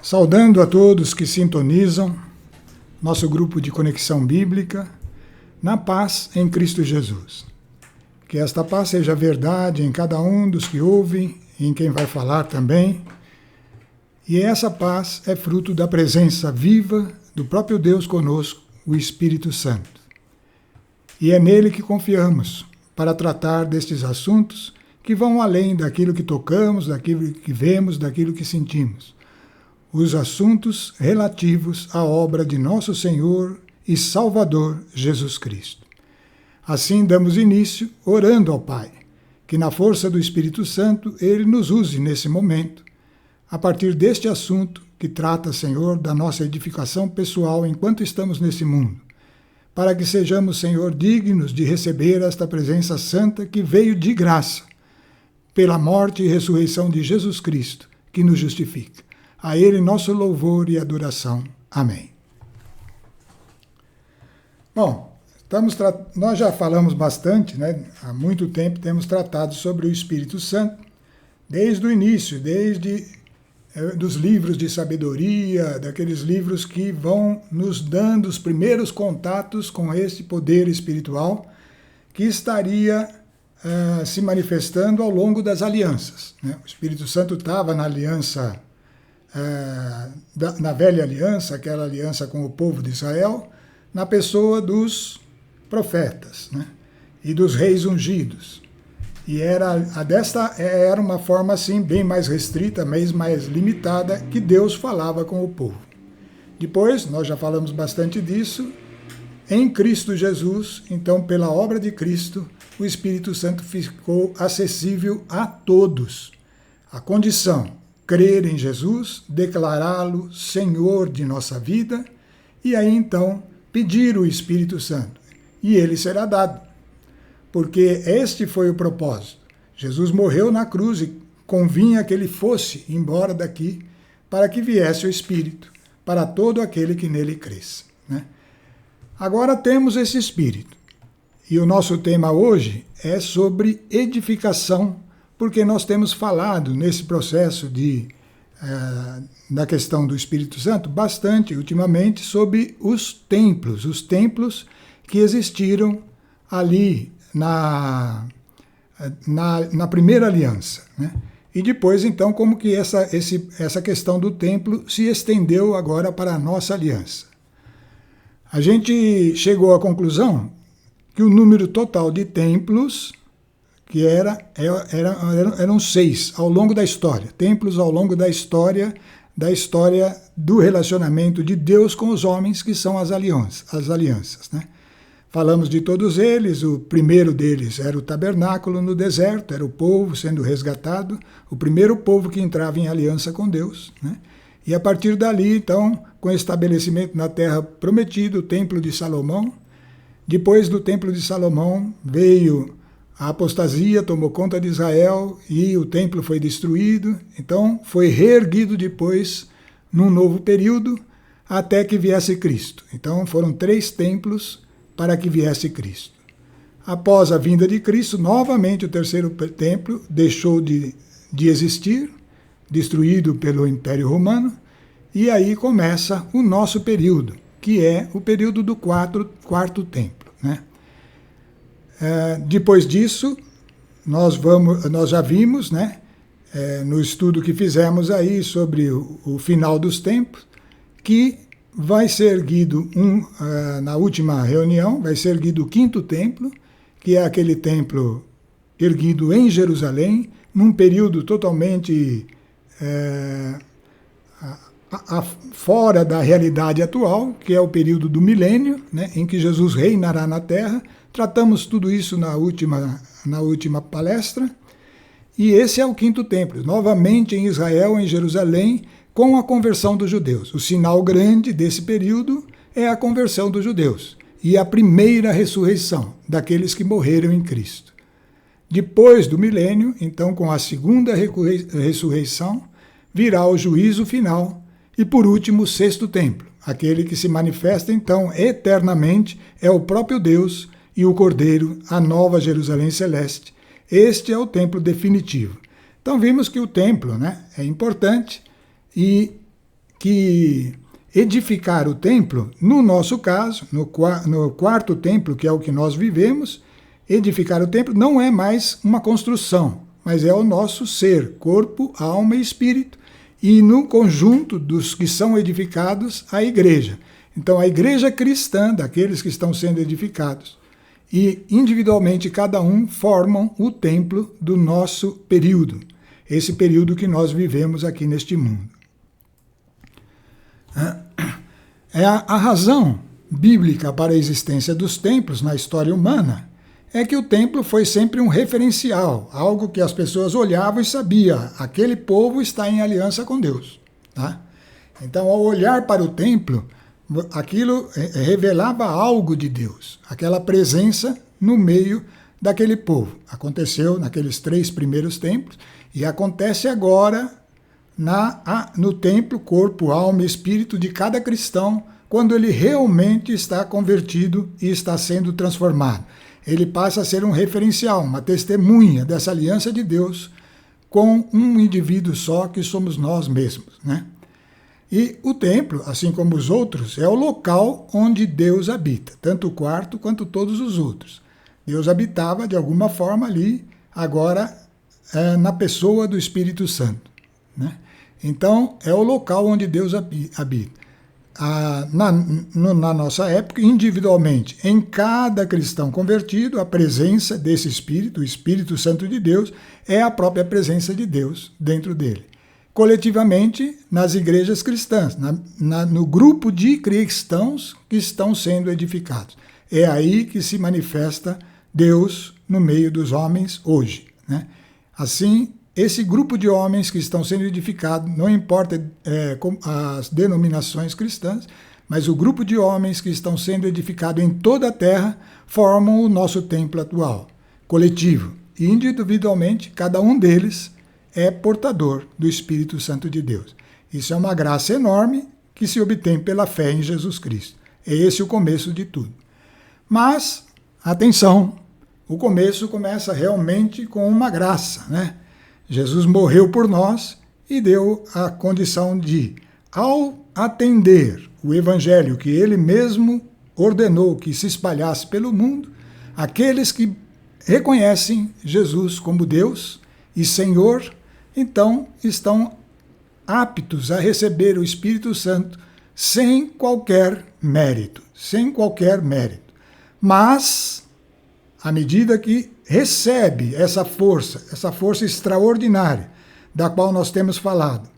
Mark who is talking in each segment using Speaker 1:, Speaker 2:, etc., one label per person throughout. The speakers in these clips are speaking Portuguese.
Speaker 1: Saudando a todos que sintonizam nosso grupo de Conexão Bíblica, na paz em Cristo Jesus. Que esta paz seja verdade em cada um dos que ouvem e em quem vai falar também. E essa paz é fruto da presença viva do próprio Deus conosco, o Espírito Santo. E é nele que confiamos para tratar destes assuntos que vão além daquilo que tocamos, daquilo que vemos, daquilo que sentimos. Os assuntos relativos à obra de nosso Senhor e Salvador Jesus Cristo. Assim damos início orando ao Pai, que na força do Espírito Santo Ele nos use nesse momento, a partir deste assunto que trata, Senhor, da nossa edificação pessoal enquanto estamos nesse mundo, para que sejamos, Senhor, dignos de receber esta presença santa que veio de graça, pela morte e ressurreição de Jesus Cristo, que nos justifica. A Ele nosso louvor e adoração. Amém. Bom, nós já falamos bastante, né? Há muito tempo temos tratado sobre o Espírito Santo, desde o início, dos livros de sabedoria, daqueles livros que vão nos dando os primeiros contatos com esse poder espiritual que estaria se manifestando ao longo das alianças, né? O Espírito Santo estava na aliança, na velha aliança, aquela aliança com o povo de Israel, na pessoa dos profetas, né? E dos reis ungidos. E era uma forma assim bem mais restrita, mais limitada, que Deus falava com o povo. Depois, nós já falamos bastante disso, em Cristo Jesus, então pela obra de Cristo, o Espírito Santo ficou acessível a todos. A condição, crer em Jesus, declará-lo Senhor de nossa vida, e aí então pedir o Espírito Santo, e ele será dado. Porque este foi o propósito. Jesus morreu na cruz e convinha que ele fosse embora daqui para que viesse o Espírito, para todo aquele que nele cresce, né? Agora temos esse Espírito. E o nosso tema hoje é sobre edificação, porque nós temos falado nesse processo da questão do Espírito Santo bastante ultimamente sobre os templos que existiram ali na primeira aliança, né? E depois, então, como que essa questão do templo se estendeu agora para a nossa aliança. A gente chegou à conclusão que o número total de templos, que eram 6 ao longo da história, templos ao longo da história do relacionamento de Deus com os homens, que são as alianças, né? Falamos de todos eles. O primeiro deles era o tabernáculo no deserto, era o povo sendo resgatado, o primeiro povo que entrava em aliança com Deus, né? E a partir dali, então, com o estabelecimento na terra prometida, o templo de Salomão. Depois do templo de Salomão veio a apostasia, tomou conta de Israel e o templo foi destruído. Então foi reerguido depois num novo período até que viesse Cristo. Então foram 3 templos para que viesse Cristo. Após a vinda de Cristo, novamente o terceiro templo deixou de existir, destruído pelo Império Romano, e aí começa o nosso período, que é o período do quarto templo, né? Depois disso, nós já vimos, né, no estudo que fizemos aí sobre o final dos tempos, que vai ser erguido, na última reunião, vai ser erguido o 5º templo, que é aquele templo erguido em Jerusalém, num período totalmente fora da realidade atual, que é o período do milênio, né, em que Jesus reinará na Terra. Tratamos tudo isso na última palestra. E esse é o 5º templo, novamente em Israel, em Jerusalém, com a conversão dos judeus. O sinal grande desse período é a conversão dos judeus e a primeira ressurreição daqueles que morreram em Cristo. Depois do milênio, então, com a segunda ressurreição, virá o juízo final e, por último, o 6º templo. Aquele que se manifesta, então, eternamente, é o próprio Deus e o Cordeiro, a nova Jerusalém celeste. Este é o templo definitivo. Então, vimos que o templo, né, é importante e que edificar o templo, no nosso caso, no quarto templo, que é o que nós vivemos, edificar o templo não é mais uma construção, mas é o nosso ser, corpo, alma e espírito, e no conjunto dos que são edificados, a igreja. Então, a igreja cristã, daqueles que estão sendo edificados, e individualmente cada um formam o templo do nosso período, esse período que nós vivemos aqui neste mundo. A razão bíblica para a existência dos templos na história humana é que o templo foi sempre um referencial, algo que as pessoas olhavam e sabiam, aquele povo está em aliança com Deus. Tá? Então, ao olhar para o templo, aquilo revelava algo de Deus, aquela presença no meio daquele povo. Aconteceu naqueles 3 primeiros templos e acontece agora no templo, corpo, alma e espírito de cada cristão, quando ele realmente está convertido e está sendo transformado. Ele passa a ser um referencial, uma testemunha dessa aliança de Deus com um indivíduo só, que somos nós mesmos, né? E o templo, assim como os outros, é o local onde Deus habita, tanto o quarto quanto todos os outros. Deus habitava de alguma forma ali, agora na pessoa do Espírito Santo, né? Então, é o local onde Deus habita. Na nossa época, individualmente, em cada cristão convertido, a presença desse Espírito, o Espírito Santo de Deus, é a própria presença de Deus dentro dele. Coletivamente, nas igrejas cristãs, no grupo de cristãos que estão sendo edificados. É aí que se manifesta Deus no meio dos homens hoje, né? Assim, esse grupo de homens que estão sendo edificados, não importa as denominações cristãs, mas o grupo de homens que estão sendo edificados em toda a terra formam o nosso templo atual, coletivo. E individualmente, cada um deles é portador do Espírito Santo de Deus. Isso é uma graça enorme que se obtém pela fé em Jesus Cristo. É esse o começo de tudo. Mas, atenção, o começo começa realmente com uma graça, né? Jesus morreu por nós e deu a condição de, ao atender o evangelho que ele mesmo ordenou que se espalhasse pelo mundo, aqueles que reconhecem Jesus como Deus e Senhor, então estão aptos a receber o Espírito Santo sem qualquer mérito, Mas, à medida que recebe essa força extraordinária da qual nós temos falado,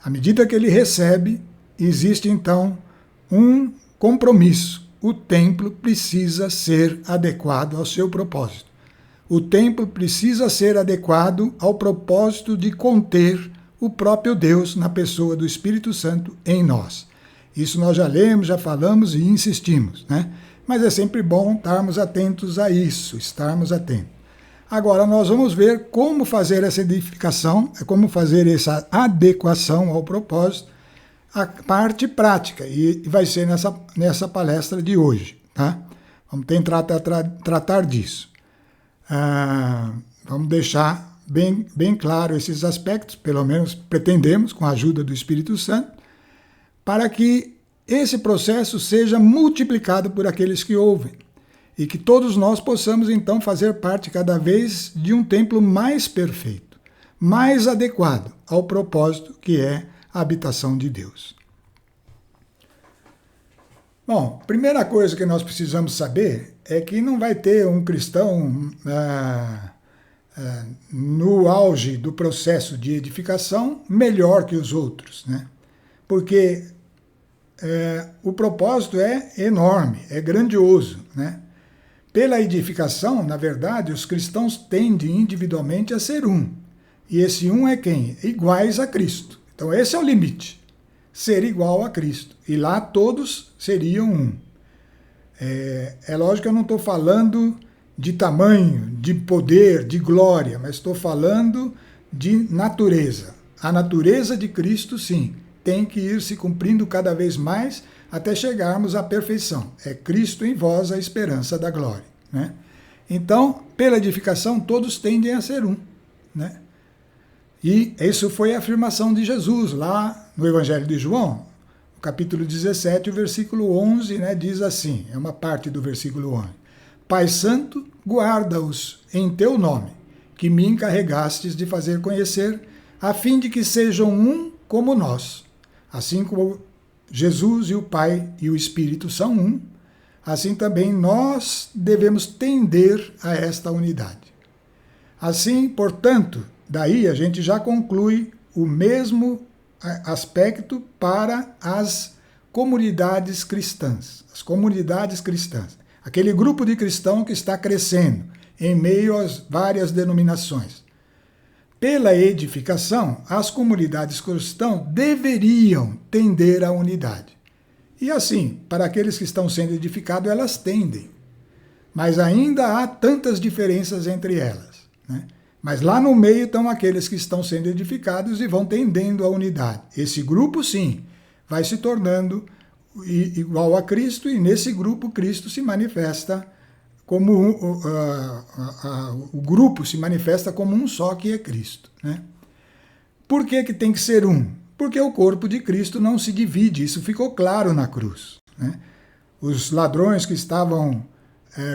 Speaker 1: à medida que ele recebe, existe então um compromisso. O templo precisa ser adequado ao seu propósito. O templo precisa ser adequado ao propósito de conter o próprio Deus na pessoa do Espírito Santo em nós. Isso nós já lemos, já falamos e insistimos, né? Mas é sempre bom estarmos atentos a isso, Agora nós vamos ver como fazer essa edificação, como fazer essa adequação ao propósito, a parte prática, e vai ser nessa palestra de hoje, tá? Vamos tentar tratar disso. Vamos deixar bem claro esses aspectos, pelo menos pretendemos, com a ajuda do Espírito Santo, para que esse processo seja multiplicado por aqueles que ouvem e que todos nós possamos então fazer parte cada vez de um templo mais perfeito, mais adequado ao propósito que é a habitação de Deus. Bom, primeira coisa que nós precisamos saber é que não vai ter um cristão no auge do processo de edificação melhor que os outros, né? Porque o propósito é enorme, é grandioso, né? Pela edificação, na verdade, os cristãos tendem individualmente a ser um. E esse um é quem? Iguais a Cristo. Então esse é o limite, ser igual a Cristo. E lá todos seriam um. É lógico que eu não estou falando de tamanho, de poder, de glória, mas estou falando de natureza. A natureza de Cristo, sim, tem que ir se cumprindo cada vez mais até chegarmos à perfeição. É Cristo em vós a esperança da glória, né? Então, pela edificação, todos tendem a ser um, né? E isso foi a afirmação de Jesus lá no Evangelho de João, no capítulo 17, o versículo 11, né, diz assim, é uma parte do versículo 11. Pai Santo, guarda-os em teu nome, que me encarregastes de fazer conhecer, a fim de que sejam um como nós. Assim como Jesus e o Pai e o Espírito são um, assim também nós devemos tender a esta unidade. Assim, portanto, daí a gente já conclui o mesmo aspecto para as comunidades cristãs. As comunidades cristãs. Aquele grupo de cristãos que está crescendo em meio às várias denominações. Pela edificação, as comunidades cristãs deveriam tender à unidade. E assim, para aqueles que estão sendo edificados, elas tendem. Mas ainda há tantas diferenças entre elas, né? Mas lá no meio estão aqueles que estão sendo edificados e vão tendendo à unidade. Esse grupo, sim, vai se tornando igual a Cristo, e nesse grupo Cristo se manifesta como o grupo se manifesta como um só, que é Cristo, né? Por que tem que ser um? Porque o corpo de Cristo não se divide, isso ficou claro na cruz, né? Os ladrões que estavam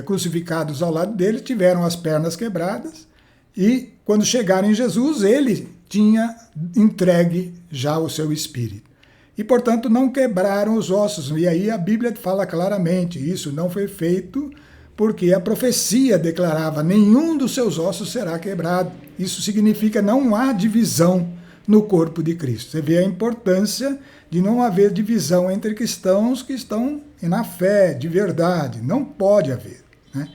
Speaker 1: crucificados ao lado dele tiveram as pernas quebradas, e quando chegaram em Jesus, ele tinha entregue já o seu espírito. E, portanto, não quebraram os ossos. E aí a Bíblia fala claramente, isso não foi feito porque a profecia declarava: nenhum dos seus ossos será quebrado. Isso significa não há divisão no corpo de Cristo. Você vê a importância de não haver divisão entre cristãos que estão na fé, de verdade. Não pode haver, né?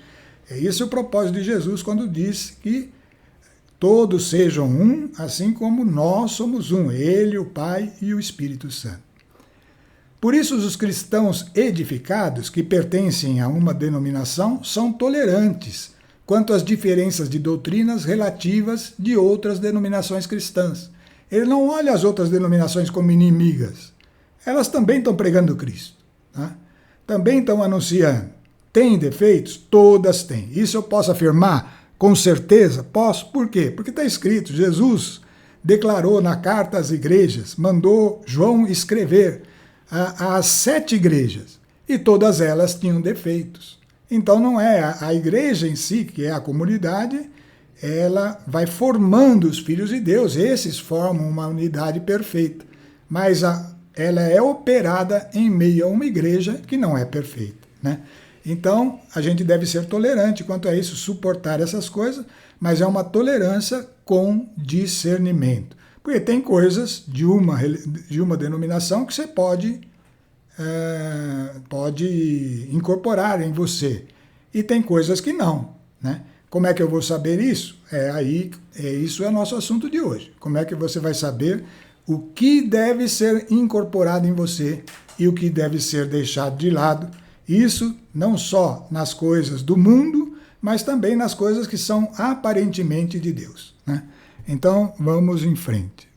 Speaker 1: É esse o propósito de Jesus quando diz que todos sejam um, assim como nós somos um, Ele, o Pai e o Espírito Santo. Por isso, os cristãos edificados, que pertencem a uma denominação, são tolerantes quanto às diferenças de doutrinas relativas de outras denominações cristãs. Ele não olha as outras denominações como inimigas. Elas também estão pregando Cristo, tá? Também estão anunciando. Têm defeitos? Todas têm. Isso eu posso afirmar com certeza? Posso. Por quê? Porque está escrito, Jesus declarou na carta às igrejas, mandou João escrever às 7 igrejas, e todas elas tinham defeitos. Então não é a igreja em si, que é a comunidade, ela vai formando os filhos de Deus, esses formam uma unidade perfeita, mas ela é operada em meio a uma igreja que não é perfeita, né? Então, a gente deve ser tolerante quanto a isso, suportar essas coisas, mas é uma tolerância com discernimento. Porque tem coisas de uma denominação que você pode incorporar em você, e tem coisas que não, né? Como é que eu vou saber isso? Isso é nosso assunto de hoje. Como é que você vai saber o que deve ser incorporado em você e o que deve ser deixado de lado? Isso não só nas coisas do mundo, mas também nas coisas que são aparentemente de Deus, né? Então, vamos em frente.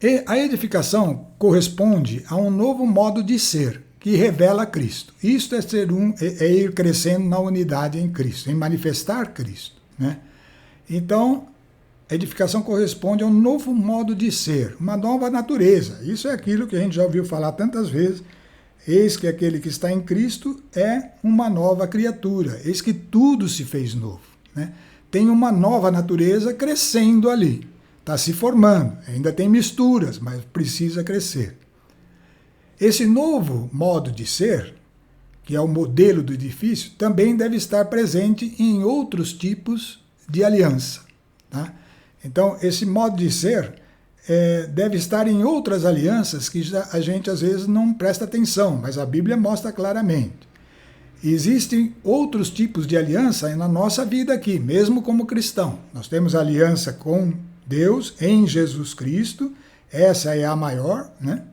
Speaker 1: E a edificação corresponde a um novo modo de ser, que revela Cristo. Isto é ir crescendo na unidade em Cristo, em manifestar Cristo, né? Então, a edificação corresponde a um novo modo de ser, uma nova natureza. Isso é aquilo que a gente já ouviu falar tantas vezes. Eis que aquele que está em Cristo é uma nova criatura. Eis que tudo se fez novo, né? Tem uma nova natureza crescendo ali. Está se formando. Ainda tem misturas, mas precisa crescer. Esse novo modo de ser, que é o modelo do edifício, também deve estar presente em outros tipos de aliança, tá? Então, esse modo de ser deve estar em outras alianças que a gente às vezes não presta atenção, mas a Bíblia mostra claramente. Existem outros tipos de aliança na nossa vida aqui, mesmo como cristão. Nós temos aliança com Deus em Jesus Cristo, essa é a maior, né?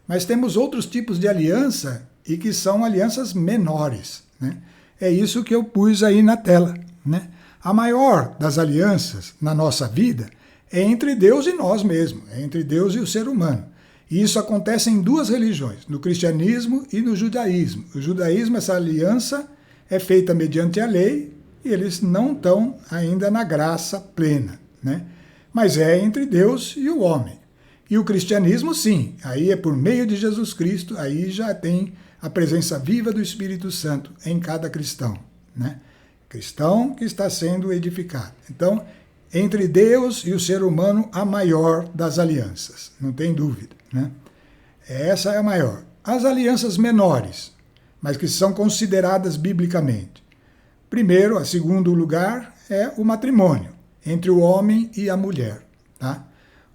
Speaker 1: Mas temos outros tipos de aliança e que são alianças menores, né? É isso que eu pus aí na tela, né? A maior das alianças na nossa vida é entre Deus e nós mesmos, é entre Deus e o ser humano. E isso acontece em duas religiões, no cristianismo e no judaísmo. No judaísmo, essa aliança é feita mediante a lei e eles não estão ainda na graça plena, né? mas é entre Deus e o homem. E o cristianismo, sim, aí é por meio de Jesus Cristo, aí já tem a presença viva do Espírito Santo em cada cristão, né? Cristão que está sendo edificado. Então, entre Deus e o ser humano, a maior das alianças, não tem dúvida, né? Essa é a maior. As alianças menores, mas que são consideradas biblicamente. Primeiro, a segundo lugar, é o matrimônio entre o homem e a mulher, tá?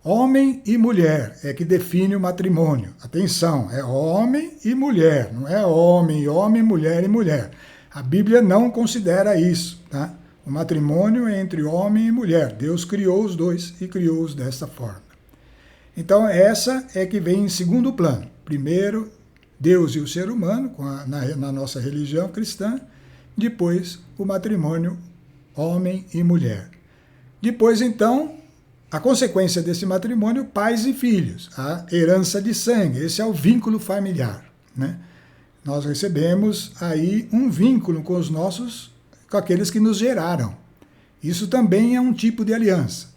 Speaker 1: Homem e mulher é que define o matrimônio. Atenção, é homem e mulher, não é homem e homem, mulher e mulher. A Bíblia não considera isso, tá? O matrimônio é entre homem e mulher. Deus criou os dois e criou-os dessa forma. Então, essa é que vem em segundo plano. Primeiro, Deus e o ser humano, na nossa religião cristã. Depois, o matrimônio, homem e mulher. Depois, então, a consequência desse matrimônio, pais e filhos, a herança de sangue. Esse é o vínculo familiar, né? Nós recebemos aí um vínculo com com aqueles que nos geraram. Isso também é um tipo de aliança.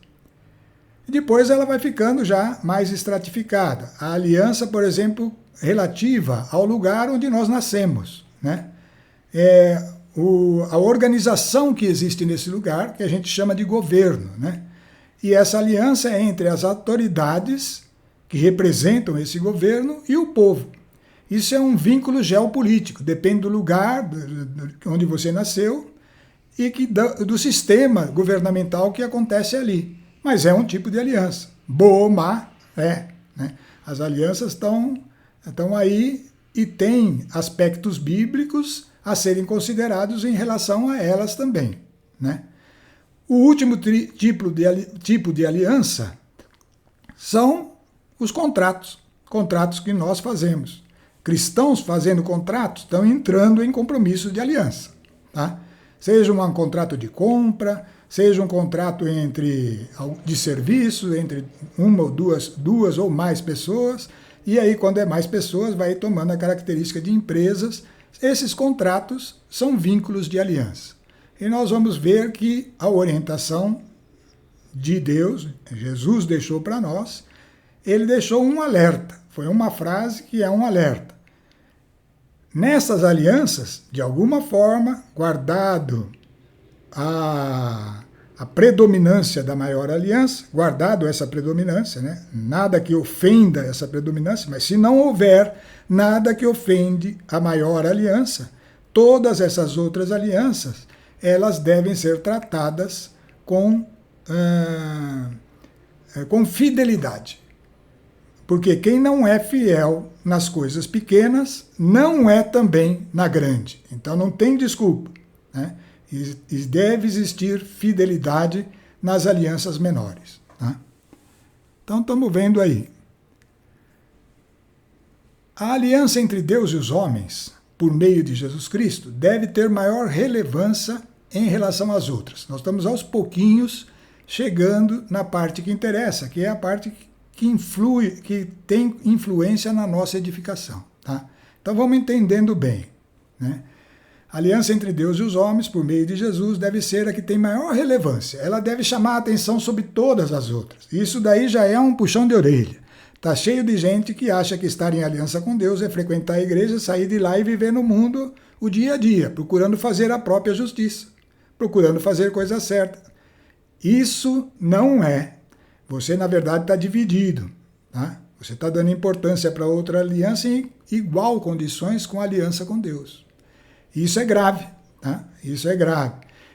Speaker 1: E depois ela vai ficando já mais estratificada. A aliança, por exemplo, relativa ao lugar onde nós nascemos, né? A organização que existe nesse lugar, que a gente chama de governo, né? E essa aliança é entre as autoridades que representam esse governo e o povo. Isso é um vínculo geopolítico, depende do lugar onde você nasceu e do sistema governamental que acontece ali. Mas é um tipo de aliança. Boa ou má, né? As alianças estão aí e têm aspectos bíblicos a serem considerados em relação a elas também, né? O último tipo de aliança são os contratos que nós fazemos. Cristãos fazendo contratos estão entrando em compromisso de aliança, tá? Seja um contrato de compra, seja um contrato de serviço, entre uma ou duas ou mais pessoas, e aí quando é mais pessoas vai tomando a característica de empresas. Esses contratos são vínculos de aliança. E nós vamos ver que a orientação de Deus, Jesus deixou para nós, ele deixou um alerta. Foi uma frase que é um alerta. Nessas alianças, de alguma forma, guardado a predominância da maior aliança, guardado essa predominância, né? Nada que ofenda essa predominância, mas se não houver nada que ofende a maior aliança, todas essas outras alianças, elas devem ser tratadas com fidelidade. Porque quem não é fiel nas coisas pequenas, não é também na grande. Então não tem desculpa, né? E deve existir fidelidade nas alianças menores, tá? Então estamos vendo aí. A aliança entre Deus e os homens, por meio de Jesus Cristo, deve ter maior relevância em relação às outras. Nós estamos aos pouquinhos chegando na parte que interessa, que é a parte que tem influência na nossa edificação, tá? Então vamos entendendo bem, né? A aliança entre Deus e os homens, por meio de Jesus, deve ser a que tem maior relevância. Ela deve chamar a atenção sobre todas as outras. Isso daí já é um puxão de orelha. Está cheio de gente que acha que estar em aliança com Deus é frequentar a igreja, sair de lá e viver no mundo o dia a dia, procurando fazer a própria justiça, procurando fazer coisa certa. Isso não é. Você, na verdade, está dividido, tá? Você está dando importância para outra aliança em igual condições com a aliança com Deus. Isso é grave, tá? Isso é grave.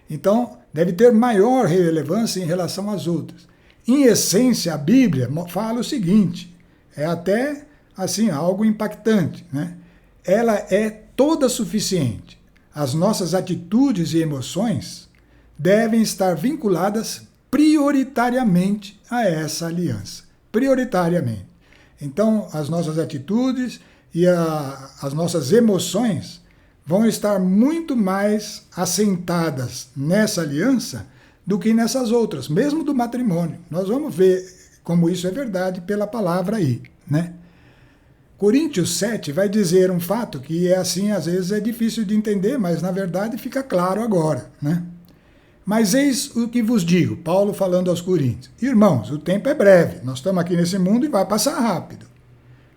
Speaker 1: Então, deve ter maior relevância em relação às outras. Em essência, a Bíblia fala o seguinte, é até assim algo impactante, né? Ela é toda suficiente. As nossas atitudes e emoções devem estar vinculadas prioritariamente a essa aliança. Prioritariamente. Então, as nossas atitudes e as nossas emoções vão estar muito mais assentadas nessa aliança do que nessas outras, mesmo do matrimônio. Nós vamos ver como isso é verdade pela palavra aí, né? Coríntios 7 vai dizer um fato que é assim, às vezes é difícil de entender, mas na verdade fica claro agora, né? Mas eis o que vos digo, Paulo falando aos Coríntios. Irmãos, o tempo é breve, nós estamos aqui nesse mundo e vai passar rápido.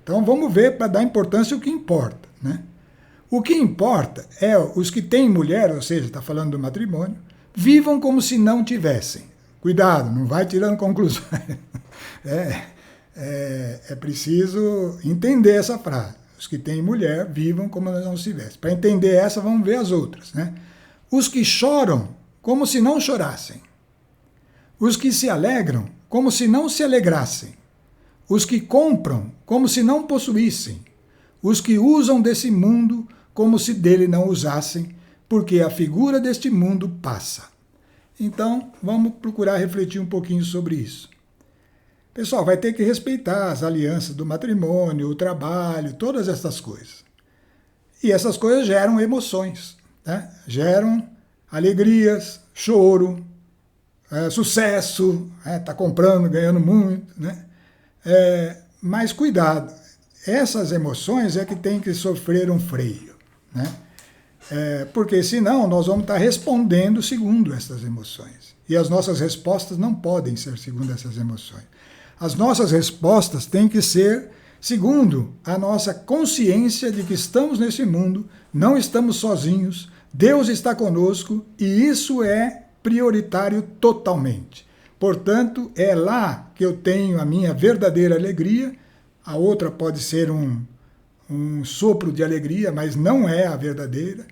Speaker 1: Então vamos ver para dar importância o que importa, né? O que importa é os que têm mulher, ou seja, está falando do matrimônio, vivam como se não tivessem. Cuidado, não vai tirando conclusões. É preciso entender essa frase. Os que têm mulher, vivam como se não tivessem. Para entender essa, vamos ver as outras, né? Os que choram, como se não chorassem. Os que se alegram, como se não se alegrassem. Os que compram, como se não possuíssem. Os que usam desse mundo, como se dele não usassem, porque a figura deste mundo passa. Então, vamos procurar refletir um pouquinho sobre isso. Pessoal, vai ter que respeitar as alianças do matrimônio, o trabalho, todas essas coisas. E essas coisas geram emoções, né? Geram alegrias, choro, sucesso, tá comprando, ganhando muito, né? Mas cuidado, essas emoções é que tem que sofrer um freio, né? Porque senão nós vamos estar respondendo segundo essas emoções. E as nossas respostas não podem ser segundo essas emoções. As nossas respostas têm que ser segundo a nossa consciência de que estamos nesse mundo, não estamos sozinhos, Deus está conosco e isso é prioritário totalmente. Portanto, é lá que eu tenho a minha verdadeira alegria, a outra pode ser um sopro de alegria, mas não é a verdadeira.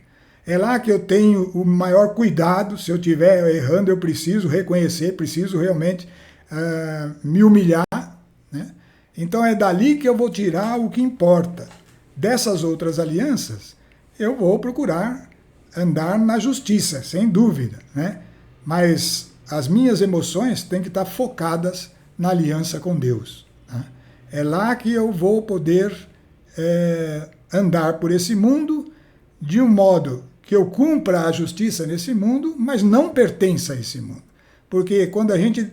Speaker 1: É lá que eu tenho o maior cuidado, se eu estiver errando eu preciso reconhecer, preciso realmente me humilhar, né? Então é dali que eu vou tirar o que importa. Dessas outras alianças, eu vou procurar andar na justiça, sem dúvida, né? Mas as minhas emoções têm que estar focadas na aliança com Deus, né? É lá que eu vou poder andar por esse mundo de um modo que eu cumpra a justiça nesse mundo, mas não pertença a esse mundo. Porque quando a gente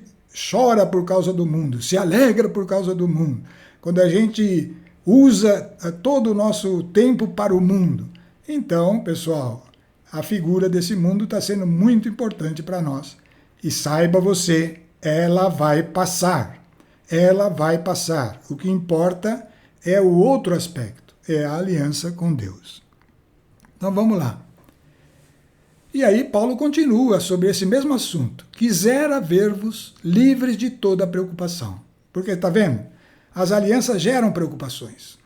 Speaker 1: chora por causa do mundo, se alegra por causa do mundo, quando a gente usa todo o nosso tempo para o mundo, então, pessoal, a figura desse mundo está sendo muito importante para nós. E saiba você, ela vai passar. Ela vai passar. O que importa é o outro aspecto, é a aliança com Deus. Então vamos lá. E aí Paulo continua sobre esse mesmo assunto. Quisera ver-vos livres de toda preocupação. Porque, está vendo? As alianças geram preocupações.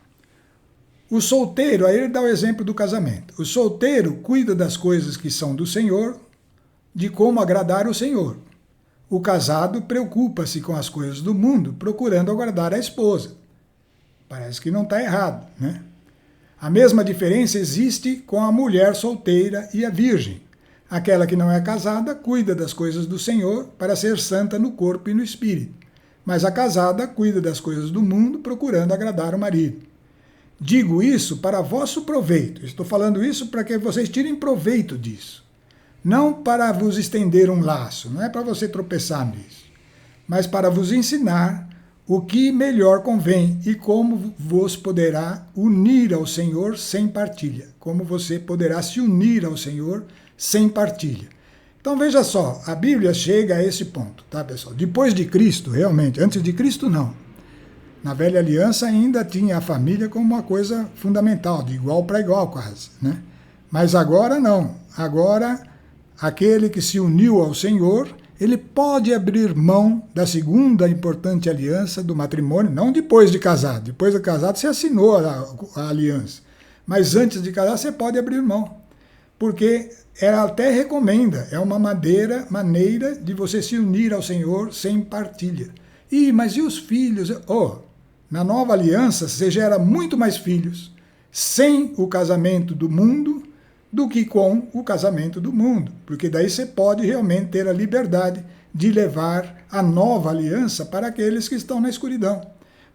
Speaker 1: O solteiro, aí ele dá o exemplo do casamento. O solteiro cuida das coisas que são do Senhor, de como agradar o Senhor. O casado preocupa-se com as coisas do mundo, procurando agradar a esposa. Parece que não está errado, né? A mesma diferença existe com a mulher solteira e a virgem. Aquela que não é casada cuida das coisas do Senhor para ser santa no corpo e no espírito. Mas a casada cuida das coisas do mundo, procurando agradar o marido. Digo isso para vosso proveito. Estou falando isso para que vocês tirem proveito disso. Não para vos estender um laço, não é para você tropeçar nisso, mas para vos ensinar o que melhor convém e como vos poderá unir ao Senhor sem partilha. Como você poderá se unir ao Senhor sem partilha. Então veja só, a Bíblia chega a esse ponto, tá, pessoal? Depois de Cristo, realmente, antes de Cristo não. Na velha aliança ainda tinha a família como uma coisa fundamental, de igual para igual quase, né? Mas agora não. Agora, aquele que se uniu ao Senhor, ele pode abrir mão da segunda importante aliança do matrimônio, não depois de casado. Depois de casado você assinou a aliança. Mas antes de casar você pode abrir mão. Porque ela até recomenda, é uma maneira de você se unir ao Senhor sem partilha. Mas e os filhos? Na nova aliança você gera muito mais filhos sem o casamento do mundo do que com o casamento do mundo. Porque daí você pode realmente ter a liberdade de levar a nova aliança para aqueles que estão na escuridão.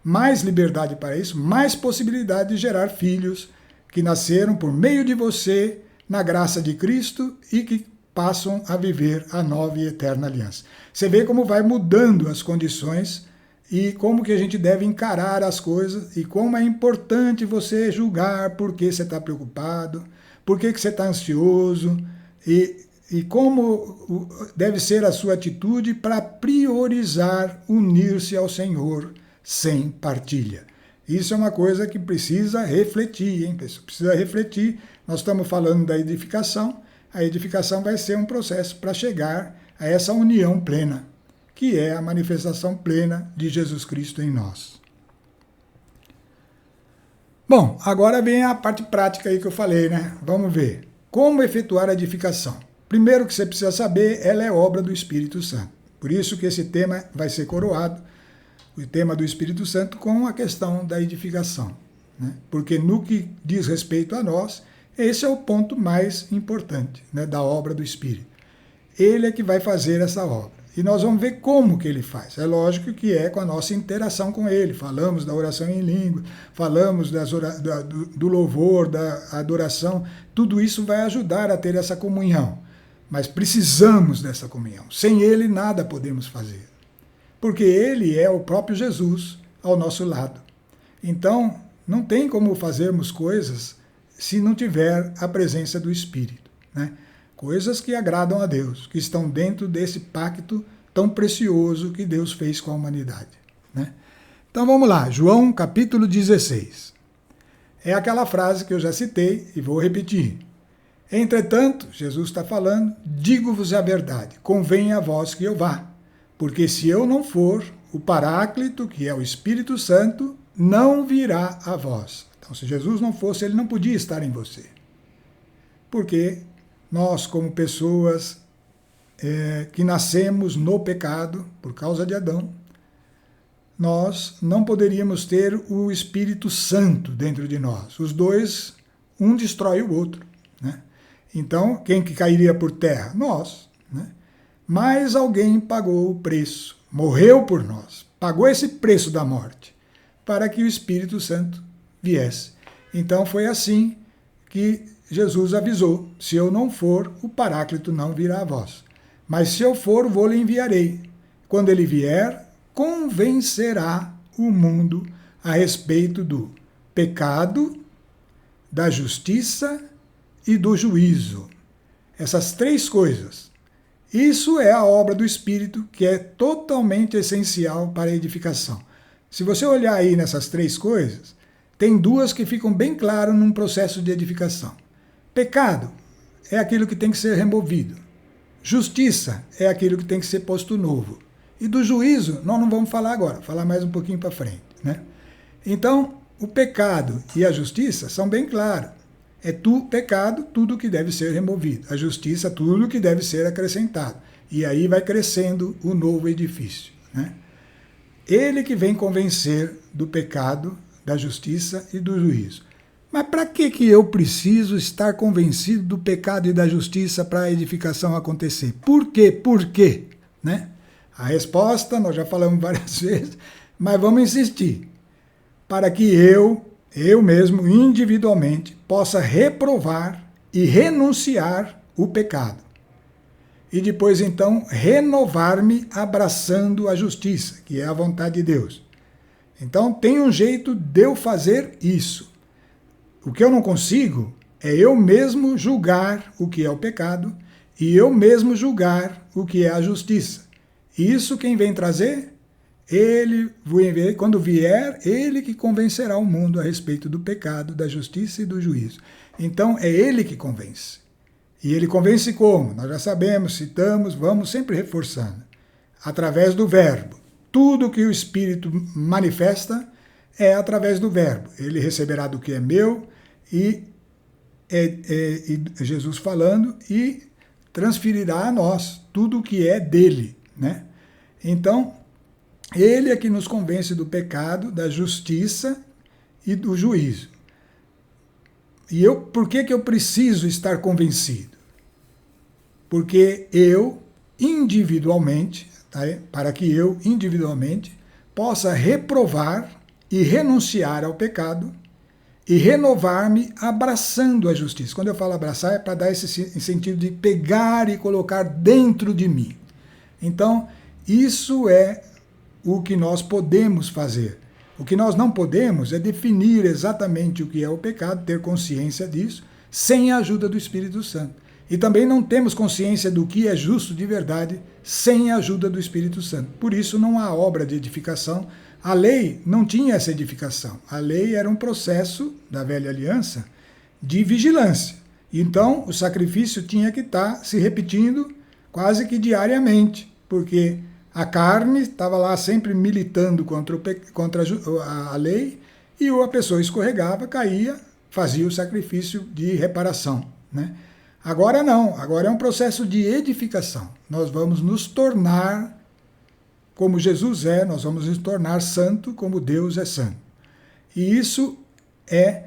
Speaker 1: Mais liberdade para isso, mais possibilidade de gerar filhos que nasceram por meio de você, na graça de Cristo e que passam a viver a nova e eterna aliança. Você vê como vai mudando as condições e como que a gente deve encarar as coisas e como é importante você julgar por que você está preocupado, por que você está ansioso e e como deve ser a sua atitude para priorizar unir-se ao Senhor sem partilha. Isso é uma coisa que precisa refletir, hein, pessoal? Precisa refletir. Nós estamos falando da edificação. A edificação vai ser um processo para chegar a essa união plena, que é a manifestação plena de Jesus Cristo em nós. Bom, agora vem a parte prática aí que eu falei, né? Vamos ver. Como efetuar a edificação? Primeiro que você precisa saber, ela é obra do Espírito Santo. Por isso que esse tema vai ser coroado, o tema do Espírito Santo, com a questão da edificação, né? Porque no que diz respeito a nós, esse é o ponto mais importante, né, da obra do Espírito. Ele é que vai fazer essa obra. E nós vamos ver como que ele faz. É lógico que é com a nossa interação com ele. Falamos da oração em língua, falamos do louvor, da adoração. Tudo isso vai ajudar a ter essa comunhão. Mas precisamos dessa comunhão. Sem ele, nada podemos fazer. Porque ele é o próprio Jesus ao nosso lado. Então, não tem como fazermos coisas se não tiver a presença do Espírito, né? Coisas que agradam a Deus, que estão dentro desse pacto tão precioso que Deus fez com a humanidade, né? Então vamos lá, João capítulo 16. É aquela frase que eu já citei e vou repetir. Entretanto, Jesus está falando, digo-vos a verdade, convém a vós que eu vá, porque se eu não for, o Paráclito, que é o Espírito Santo, não virá a vós. Então, se Jesus não fosse, ele não podia estar em você. Porque nós, como pessoas que nascemos no pecado, por causa de Adão, nós não poderíamos ter o Espírito Santo dentro de nós. Os dois, um destrói o outro, né? Então, quem que cairia por terra? Nós, né? Mas alguém pagou o preço, morreu por nós, pagou esse preço da morte, para que o Espírito Santo viesse. Então foi assim que Jesus avisou, se eu não for, o Paráclito não virá a vós. Mas se eu for, vou-lhe enviarei. Quando ele vier, convencerá o mundo a respeito do pecado, da justiça e do juízo. Essas três coisas. Isso é a obra do Espírito, que é totalmente essencial para a edificação. Se você olhar aí nessas três coisas, tem duas que ficam bem claras num processo de edificação. Pecado é aquilo que tem que ser removido. Justiça é aquilo que tem que ser posto novo. E do juízo, nós não vamos falar agora, falar mais um pouquinho para frente, né? Então, o pecado e a justiça são bem claros. É pecado, tudo que deve ser removido. A justiça, tudo que deve ser acrescentado. E aí vai crescendo o novo edifício, né? Ele que vem convencer do pecado, da justiça e do juízo. Mas para que eu preciso estar convencido do pecado e da justiça para a edificação acontecer? Por quê? Por quê? Né? A resposta, nós já falamos várias vezes, mas vamos insistir. Para que eu mesmo, individualmente, possa reprovar e renunciar o pecado. E depois, então, renovar-me abraçando a justiça, que é a vontade de Deus. Então, tem um jeito de eu fazer isso. O que eu não consigo é eu mesmo julgar o que é o pecado e eu mesmo julgar o que é a justiça. Isso quem vem trazer? Ele, quando vier, ele que convencerá o mundo a respeito do pecado, da justiça e do juízo. Então, é ele que convence. E ele convence como? Nós já sabemos, citamos, vamos sempre reforçando. Através do verbo. Tudo que o Espírito manifesta é através do verbo. Ele receberá do que é meu, e Jesus falando, e transferirá a nós tudo o que é dele, né? Então, ele é que nos convence do pecado, da justiça e do juízo. E por que eu preciso estar convencido? Porque eu, individualmente, tá? Para que eu, individualmente, possa reprovar e renunciar ao pecado e renovar-me abraçando a justiça. Quando eu falo abraçar, é para dar esse sentido de pegar e colocar dentro de mim. Então, isso é o que nós podemos fazer. O que nós não podemos é definir exatamente o que é o pecado, ter consciência disso, sem a ajuda do Espírito Santo. E também não temos consciência do que é justo de verdade sem a ajuda do Espírito Santo. Por isso não há obra de edificação. A lei não tinha essa edificação. A lei era um processo da velha aliança de vigilância. Então o sacrifício tinha que estar se repetindo quase que diariamente, porque a carne estava lá sempre militando contra a lei, e a pessoa escorregava, caía, fazia o sacrifício de reparação, né? Agora não, agora é um processo de edificação. Nós vamos nos tornar como Jesus é, nós vamos nos tornar santo como Deus é santo. E isso é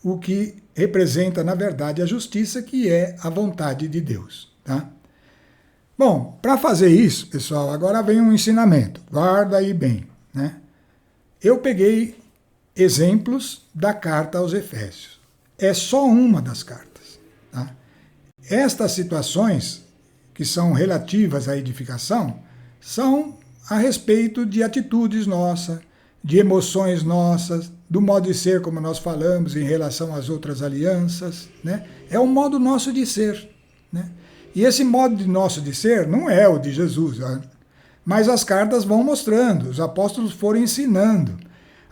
Speaker 1: o que representa, na verdade, a justiça, que é a vontade de Deus, tá? Bom, para fazer isso, pessoal, agora vem um ensinamento. Guarda aí bem, né? Eu peguei exemplos da carta aos Efésios. É só uma das cartas, tá? Estas situações, que são relativas à edificação, são a respeito de atitudes nossas, de emoções nossas, do modo de ser, como nós falamos, em relação às outras alianças, né? É um modo nosso de ser, né? E esse modo nosso de ser não é o de Jesus, né? Mas as cartas vão mostrando, os apóstolos foram ensinando.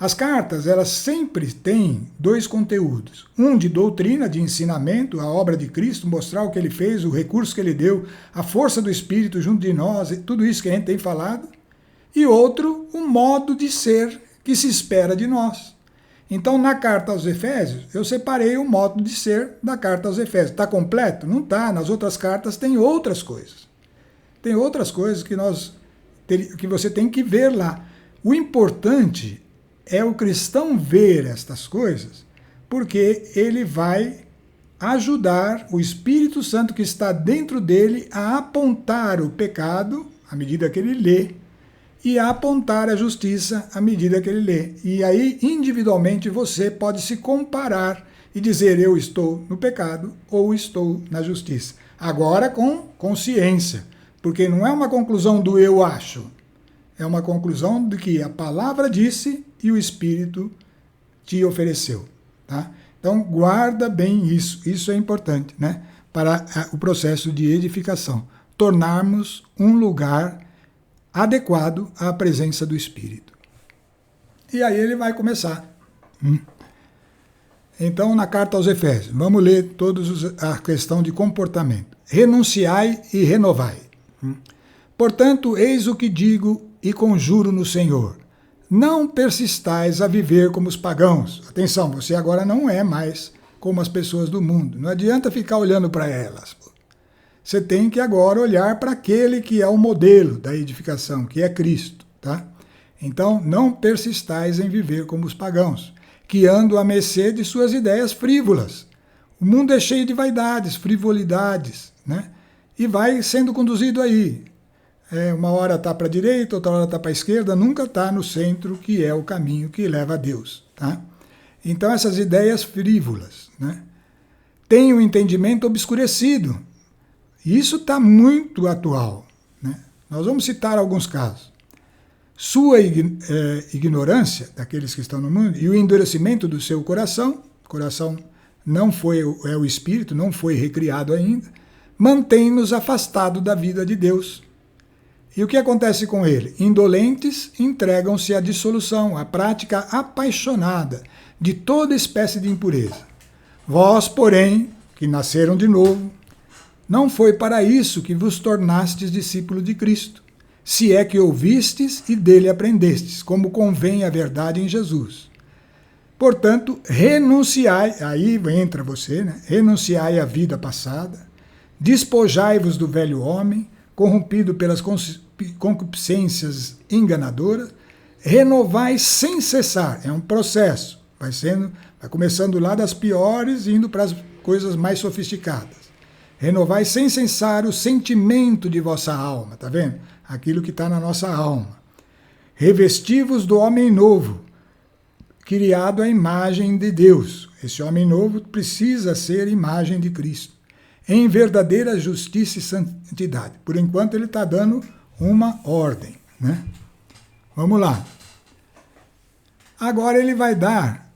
Speaker 1: As cartas, elas sempre têm dois conteúdos. Um de doutrina, de ensinamento, a obra de Cristo, mostrar o que ele fez, o recurso que ele deu, a força do Espírito junto de nós, tudo isso que a gente tem falado. E outro, um modo de ser que se espera de nós. Então, na carta aos Efésios, eu separei o modo de ser da carta aos Efésios. Está completo? Não está. Nas outras cartas tem outras coisas. Tem outras coisas que você tem que ver lá. O importante é o cristão ver estas coisas, porque ele vai ajudar o Espírito Santo que está dentro dele a apontar o pecado à medida que ele lê, e a apontar a justiça à medida que ele lê. E aí, individualmente, você pode se comparar e dizer: eu estou no pecado ou estou na justiça. Agora com consciência, porque não é uma conclusão do eu acho, é uma conclusão de que a palavra disse e o Espírito te ofereceu, tá? Então, guarda bem isso. Isso é importante, né? Para o processo de edificação. Tornarmos um lugar adequado à presença do Espírito. E aí ele vai começar. Então, na carta aos Efésios, vamos ler a questão de comportamento. Renunciai e renovai. Portanto, eis o que digo e conjuro no Senhor: não persistais a viver como os pagãos. Atenção, você agora não é mais como as pessoas do mundo. Não adianta ficar olhando para elas. Você tem que agora olhar para aquele que é o modelo da edificação, que é Cristo, tá? Então, não persistais em viver como os pagãos, que andam à mercê de suas ideias frívolas. O mundo é cheio de vaidades, frivolidades, né? E vai sendo conduzido aí. Uma hora está para a direita, outra hora está para a esquerda, nunca está no centro, que é o caminho que leva a Deus, tá? Então, essas ideias frívolas, né? Tem o entendimento obscurecido. Isso está muito atual, né? Nós vamos citar alguns casos. Sua ignorância daqueles que estão no mundo e o endurecimento do seu coração não foi, é o espírito, não foi recriado ainda, mantém-nos afastados da vida de Deus. E o que acontece com ele? Indolentes entregam-se à dissolução, à prática apaixonada de toda espécie de impureza. Vós, porém, que nasceram de novo, não foi para isso que vos tornastes discípulos de Cristo, se é que ouvistes e dele aprendestes, como convém a verdade em Jesus. Portanto, renunciai, aí entra você, né? Renunciai à vida passada, despojai-vos do velho homem, corrompido pelas concupiscências enganadoras, renovai sem cessar, é um processo, vai começando lá das piores e indo para as coisas mais sofisticadas. Renovai sem cessar o sentimento de vossa alma, tá vendo? Aquilo que está na nossa alma. Revesti-vos do homem novo, criado à imagem de Deus. Esse homem novo precisa ser imagem de Cristo, em verdadeira justiça e santidade. Por enquanto ele está dando uma ordem, né? Vamos lá. Agora ele vai dar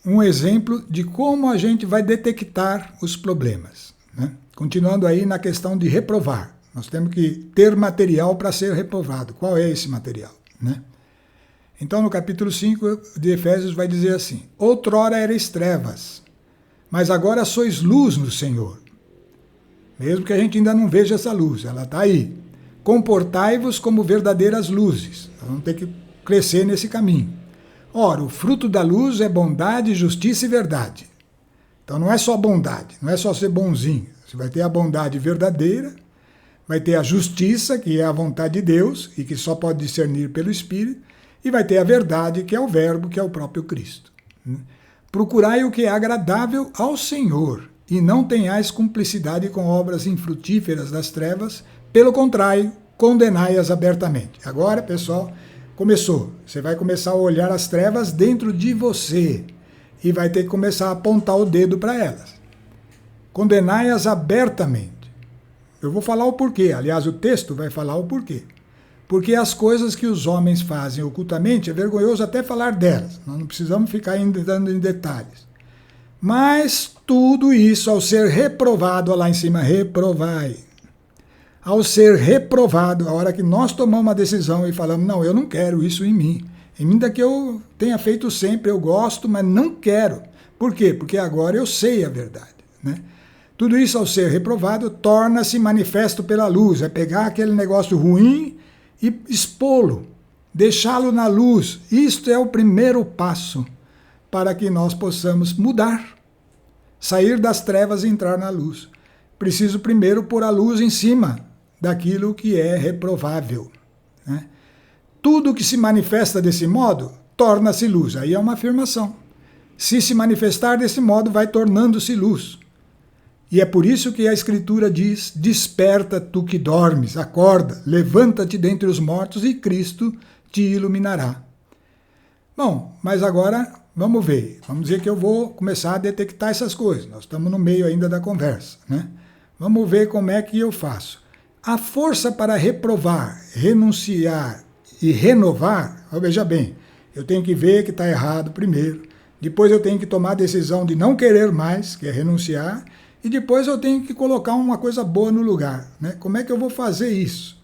Speaker 1: um exemplo de como a gente vai detectar os problemas, né? Continuando aí na questão de reprovar. Nós temos que ter material para ser reprovado. Qual é esse material, né? Então, no capítulo 5 de Efésios vai dizer assim: outrora erais trevas, mas agora sois luz no Senhor. Mesmo que a gente ainda não veja essa luz, ela está aí. Comportai-vos como verdadeiras luzes. Nós vamos ter que crescer nesse caminho. Ora, o fruto da luz é bondade, justiça e verdade. Então não é só bondade, não é só ser bonzinho. Você vai ter a bondade verdadeira, vai ter a justiça, que é a vontade de Deus, e que só pode discernir pelo Espírito, e vai ter a verdade, que é o Verbo, que é o próprio Cristo. Procurai o que é agradável ao Senhor, e não tenhais cumplicidade com obras infrutíferas das trevas, pelo contrário, condenai-as abertamente. Agora, pessoal, começou. Você vai começar a olhar as trevas dentro de você, e vai ter que começar a apontar o dedo para elas. Condenai-as abertamente. Eu vou falar o porquê, aliás, o texto vai falar o porquê. Porque as coisas que os homens fazem ocultamente, é vergonhoso até falar delas, nós não precisamos ficar entrando em detalhes. Mas tudo isso, ao ser reprovado, lá em cima, reprovai. Ao ser reprovado, a hora que nós tomamos uma decisão e falamos, não, eu não quero isso em mim. Ainda que eu tenha feito sempre, eu gosto, mas não quero. Por quê? Porque agora eu sei a verdade, né? Tudo isso, ao ser reprovado, torna-se manifesto pela luz. É pegar aquele negócio ruim e expô-lo, deixá-lo na luz. Isto é o primeiro passo para que nós possamos mudar, sair das trevas e entrar na luz. Preciso primeiro pôr a luz em cima daquilo que é reprovável, né? Tudo que se manifesta desse modo, torna-se luz. Aí é uma afirmação. Se manifestar desse modo, vai tornando-se luz. E é por isso que a Escritura diz, desperta tu que dormes, acorda, levanta-te dentre os mortos e Cristo te iluminará. Bom, mas agora vamos ver. Vamos dizer que eu vou começar a detectar essas coisas. Nós estamos no meio ainda da conversa, né? Vamos ver como é que eu faço. A força para reprovar, renunciar e renovar, veja bem, eu tenho que ver que está errado primeiro, depois eu tenho que tomar a decisão de não querer mais, que é renunciar, e depois eu tenho que colocar uma coisa boa no lugar, né? Como é que eu vou fazer isso?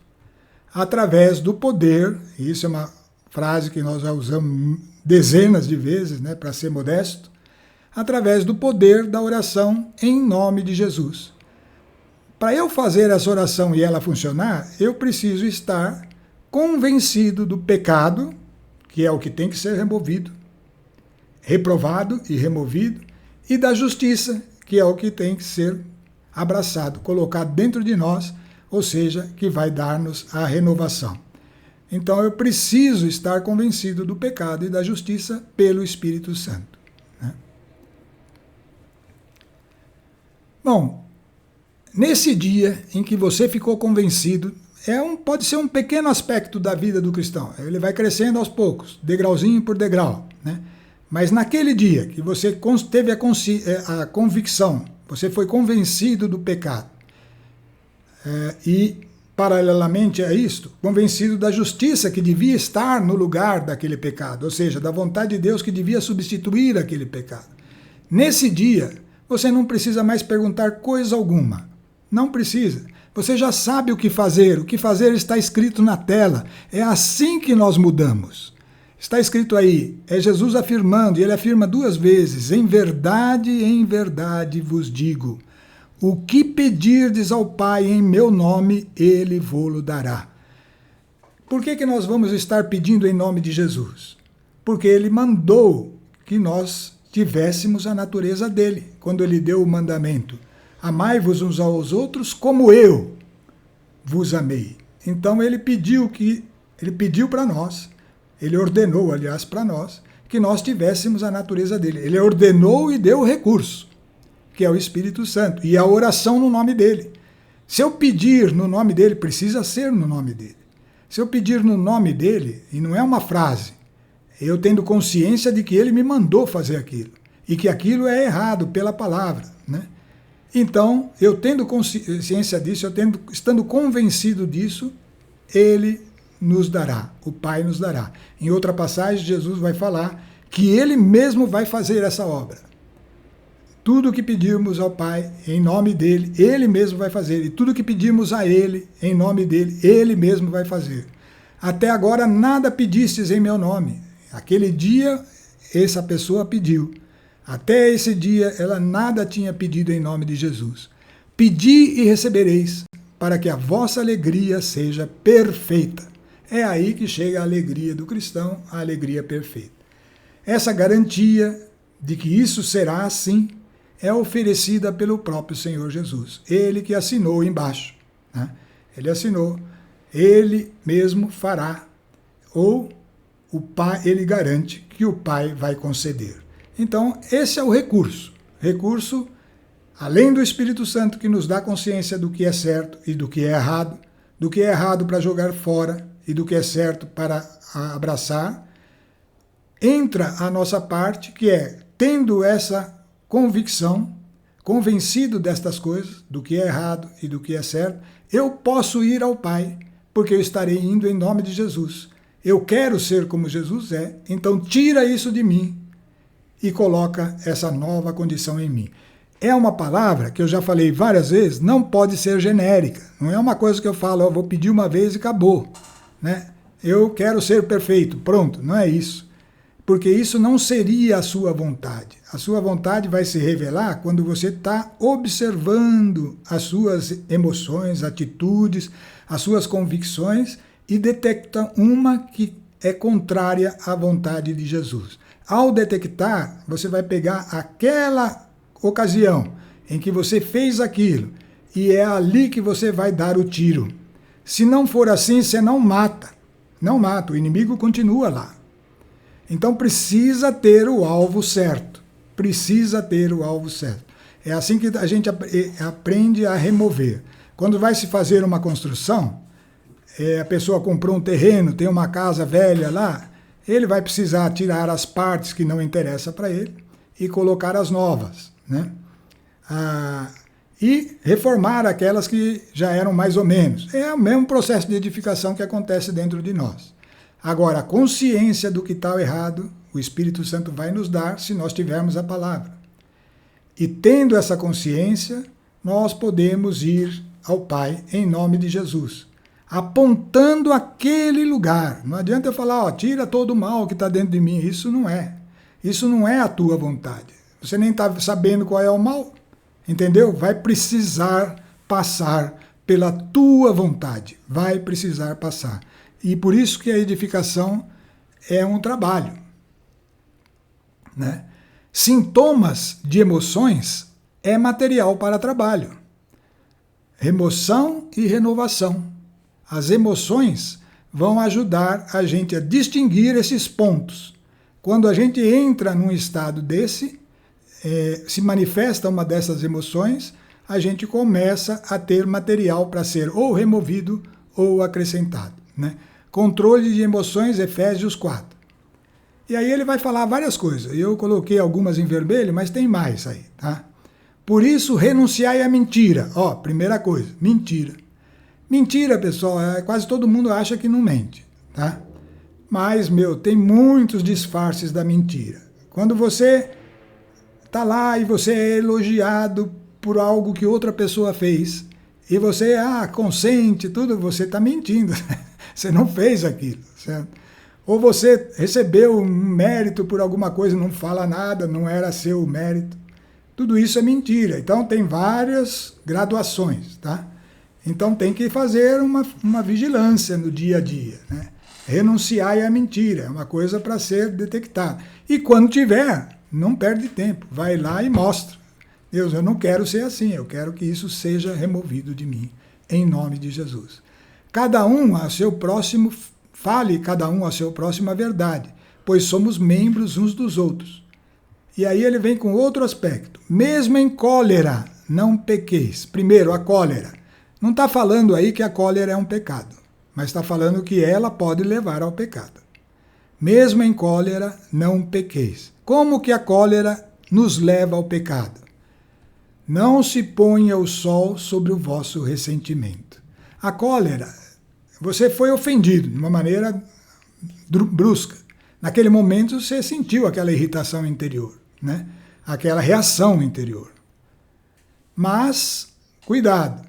Speaker 1: Através do poder, e isso é uma frase que nós já usamos dezenas de vezes, né, para ser modesto, através do poder da oração em nome de Jesus. Para eu fazer essa oração e ela funcionar, eu preciso estar convencido do pecado, que é o que tem que ser removido, reprovado e removido, e da justiça, que é o que tem que ser abraçado, colocado dentro de nós, ou seja, que vai dar-nos a renovação. Então eu preciso estar convencido do pecado e da justiça pelo Espírito Santo, né? Bom, nesse dia em que você ficou convencido, pode ser um pequeno aspecto da vida do cristão. Ele vai crescendo aos poucos, degrauzinho por degrau, né? Mas naquele dia que você teve a convicção, você foi convencido do pecado, e, paralelamente a isto, convencido da justiça que devia estar no lugar daquele pecado, ou seja, da vontade de Deus que devia substituir aquele pecado. Nesse dia, você não precisa mais perguntar coisa alguma. Não precisa. Você já sabe o que fazer está escrito na tela. É assim que nós mudamos. Está escrito aí, é Jesus afirmando, e ele afirma 2 vezes, em verdade vos digo, o que pedirdes ao Pai em meu nome, ele vô-lo dará. Por que nós vamos estar pedindo em nome de Jesus? Porque ele mandou que nós tivéssemos a natureza dele, quando ele deu o mandamento, amai-vos uns aos outros como eu vos amei. Então ele pediu para nós, ele ordenou, aliás, para nós, que nós tivéssemos a natureza dele. Ele ordenou e deu o recurso, que é o Espírito Santo, e a oração no nome dele. Se eu pedir no nome dele, precisa ser no nome dele. Se eu pedir no nome dele, e não é uma frase, eu tendo consciência de que ele me mandou fazer aquilo, e que aquilo é errado pela palavra, né? Então, eu tendo consciência disso, estando convencido disso, ele nos dará, o Pai nos dará. Em outra passagem, Jesus vai falar que Ele mesmo vai fazer essa obra. Tudo que pedirmos ao Pai, em nome dEle, Ele mesmo vai fazer. E tudo que pedirmos a Ele, em nome dEle, Ele mesmo vai fazer. Até agora nada pedistes em meu nome. Aquele dia, essa pessoa pediu. Até esse dia, ela nada tinha pedido em nome de Jesus. Pedi e recebereis, para que a vossa alegria seja perfeita. É aí que chega a alegria do cristão, a alegria perfeita. Essa garantia de que isso será assim é oferecida pelo próprio Senhor Jesus. Ele que assinou embaixo. Né? Ele assinou. Ele mesmo fará. Ou o Pai, ele garante que o Pai vai conceder. Então, esse é o recurso. Recurso, além do Espírito Santo que nos dá consciência do que é certo e do que é errado para jogar fora e do que é certo para abraçar, entra a nossa parte, que é, tendo essa convicção, convencido destas coisas, do que é errado e do que é certo, eu posso ir ao Pai, porque eu estarei indo em nome de Jesus. Eu quero ser como Jesus é, então tira isso de mim e coloca essa nova condição em mim. É uma palavra que eu já falei várias vezes, não pode ser genérica. Não é uma coisa que eu falo, eu vou pedir uma vez e acabou. Né? Eu quero ser perfeito, pronto, não é isso. Porque isso não seria a sua vontade. A sua vontade vai se revelar quando você está observando as suas emoções, atitudes, as suas convicções e detecta uma que é contrária à vontade de Jesus. Ao detectar, você vai pegar aquela ocasião em que você fez aquilo e é ali que você vai dar o tiro. Se não for assim, você não mata. Não mata, o inimigo continua lá. Então precisa ter o alvo certo. Precisa ter o alvo certo. É assim que a gente aprende a remover. Quando vai se fazer uma construção, a pessoa comprou um terreno, tem uma casa velha lá, ele vai precisar tirar as partes que não interessam para ele e colocar as novas, né? E reformar aquelas que já eram mais ou menos. É o mesmo processo de edificação que acontece dentro de nós. Agora, a consciência do que está errado, o Espírito Santo vai nos dar se nós tivermos a palavra. E tendo essa consciência, nós podemos ir ao Pai em nome de Jesus, apontando aquele lugar. Não adianta eu falar, tira todo o mal que está dentro de mim. Isso não é. Isso não é a tua vontade. Você nem está sabendo qual é o mal, entendeu? Vai precisar passar pela tua vontade. Vai precisar passar. E por isso que a edificação é um trabalho. Né? Sintomas de emoções é material para trabalho. Remoção e renovação. As emoções vão ajudar a gente a distinguir esses pontos. Quando a gente entra num estado desse, se manifesta uma dessas emoções, a gente começa a ter material para ser ou removido ou acrescentado. Né? Controle de emoções, Efésios 4. E aí ele vai falar várias coisas. Eu coloquei algumas em vermelho, mas tem mais aí. Tá? Por isso, renunciai à mentira. Primeira coisa, mentira. Mentira, pessoal, quase todo mundo acha que não mente. Tá? Mas, tem muitos disfarces da mentira. Quando você está lá e você é elogiado por algo que outra pessoa fez, e você consente, tudo, você está mentindo. Você não fez aquilo, certo? Ou você recebeu um mérito por alguma coisa, não fala nada, não era seu mérito. Tudo isso é mentira. Então tem várias graduações, tá? Então tem que fazer uma vigilância no dia a dia, né? Renunciar à mentira, é uma coisa para ser detectada. E quando tiver, não perde tempo, vai lá e mostra. Deus, eu não quero ser assim, eu quero que isso seja removido de mim, em nome de Jesus. Cada um a seu próximo, fale cada um a seu próximo a verdade, pois somos membros uns dos outros. E aí ele vem com outro aspecto. Mesmo em cólera, não pequeis. Primeiro, a cólera. Não está falando aí que a cólera é um pecado, mas está falando que ela pode levar ao pecado. Mesmo em cólera, não pequeis. Como que a cólera nos leva ao pecado? Não se ponha o sol sobre o vosso ressentimento. A cólera, você foi ofendido de uma maneira brusca. Naquele momento você sentiu aquela irritação interior, né? Aquela reação interior. Mas, cuidado,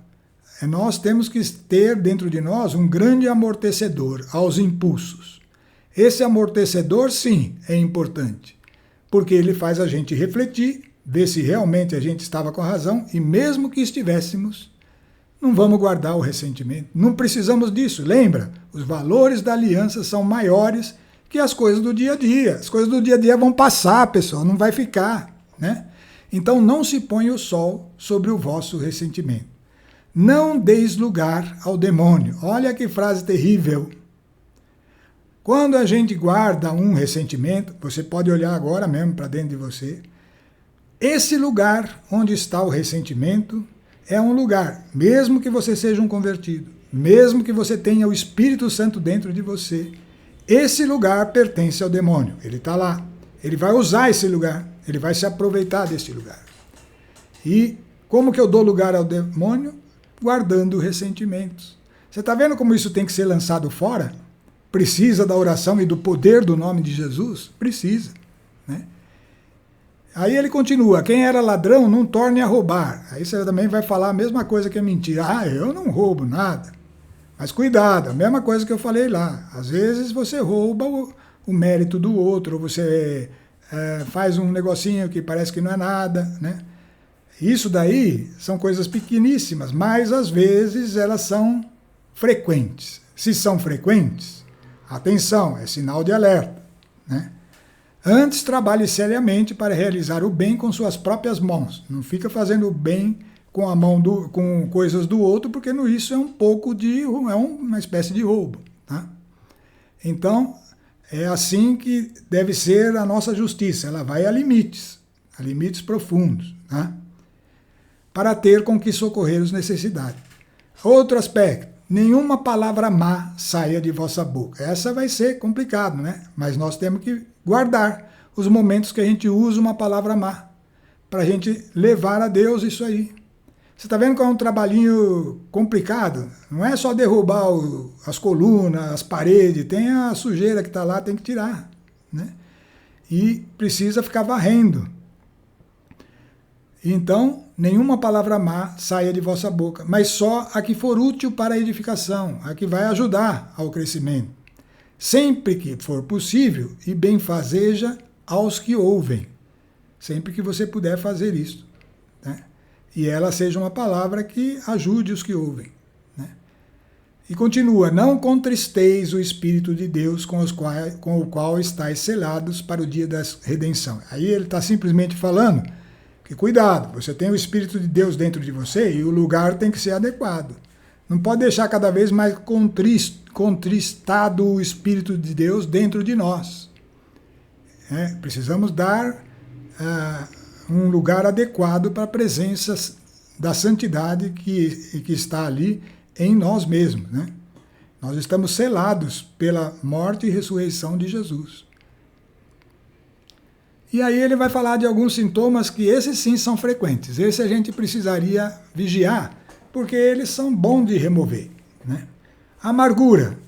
Speaker 1: nós temos que ter dentro de nós um grande amortecedor aos impulsos. Esse amortecedor, sim, é importante, porque ele faz a gente refletir, ver se realmente a gente estava com a razão, e mesmo que estivéssemos, não vamos guardar o ressentimento. Não precisamos disso. Lembra? Os valores da aliança são maiores que as coisas do dia a dia. As coisas do dia a dia vão passar, pessoal, não vai ficar, né? Então não se ponha o sol sobre o vosso ressentimento. Não deis lugar ao demônio. Olha que frase terrível. Quando a gente guarda um ressentimento, você pode olhar agora mesmo para dentro de você, esse lugar onde está o ressentimento é um lugar, mesmo que você seja um convertido, mesmo que você tenha o Espírito Santo dentro de você, esse lugar pertence ao demônio. Ele está lá. Ele vai usar esse lugar. Ele vai se aproveitar desse lugar. E como que eu dou lugar ao demônio? Guardando ressentimentos. Você está vendo como isso tem que ser lançado fora? Precisa da oração e do poder do nome de Jesus? Precisa, né? Aí ele continua, quem era ladrão não torne a roubar. Aí você também vai falar a mesma coisa que é mentira. Ah, eu não roubo nada. Mas cuidado, a mesma coisa que eu falei lá. Às vezes você rouba o mérito do outro, ou você faz um negocinho que parece que não é nada, né? Isso daí são coisas pequeníssimas, mas às vezes elas são frequentes. Se são frequentes, atenção, é sinal de alerta, né? Antes, trabalhe seriamente para realizar o bem com suas próprias mãos. Não fica fazendo o bem com a mão com coisas do outro, porque isso é um pouco de, é uma espécie de roubo, tá? Então, é assim que deve ser a nossa justiça. Ela vai a limites profundos, tá? Para ter com que socorrer os necessitados. Outro aspecto, nenhuma palavra má saia de vossa boca. Essa vai ser complicado, né? Mas nós temos que guardar os momentos que a gente usa uma palavra má, para a gente levar a Deus isso aí. Você está vendo que é um trabalhinho complicado? Não é só derrubar as colunas, as paredes, tem a sujeira que está lá, tem que tirar, né? E precisa ficar varrendo. Então, nenhuma palavra má saia de vossa boca, mas só a que for útil para a edificação, a que vai ajudar ao crescimento. Sempre que for possível, e benfazeja aos que ouvem. Sempre que você puder fazer isso, né? E ela seja uma palavra que ajude os que ouvem, né? E continua, não contristeis o Espírito de Deus com o qual estáis selados para o dia da redenção. Aí ele está simplesmente falando que cuidado, você tem o Espírito de Deus dentro de você e o lugar tem que ser adequado. Não pode deixar cada vez mais contristado o Espírito de Deus dentro de nós. Precisamos dar um lugar adequado para a presença da santidade que está ali em nós mesmos, né? Nós estamos selados pela morte e ressurreição de Jesus. E aí ele vai falar de alguns sintomas que esses sim são frequentes. Esse a gente precisaria vigiar, porque eles são bons de remover, né? Amargura.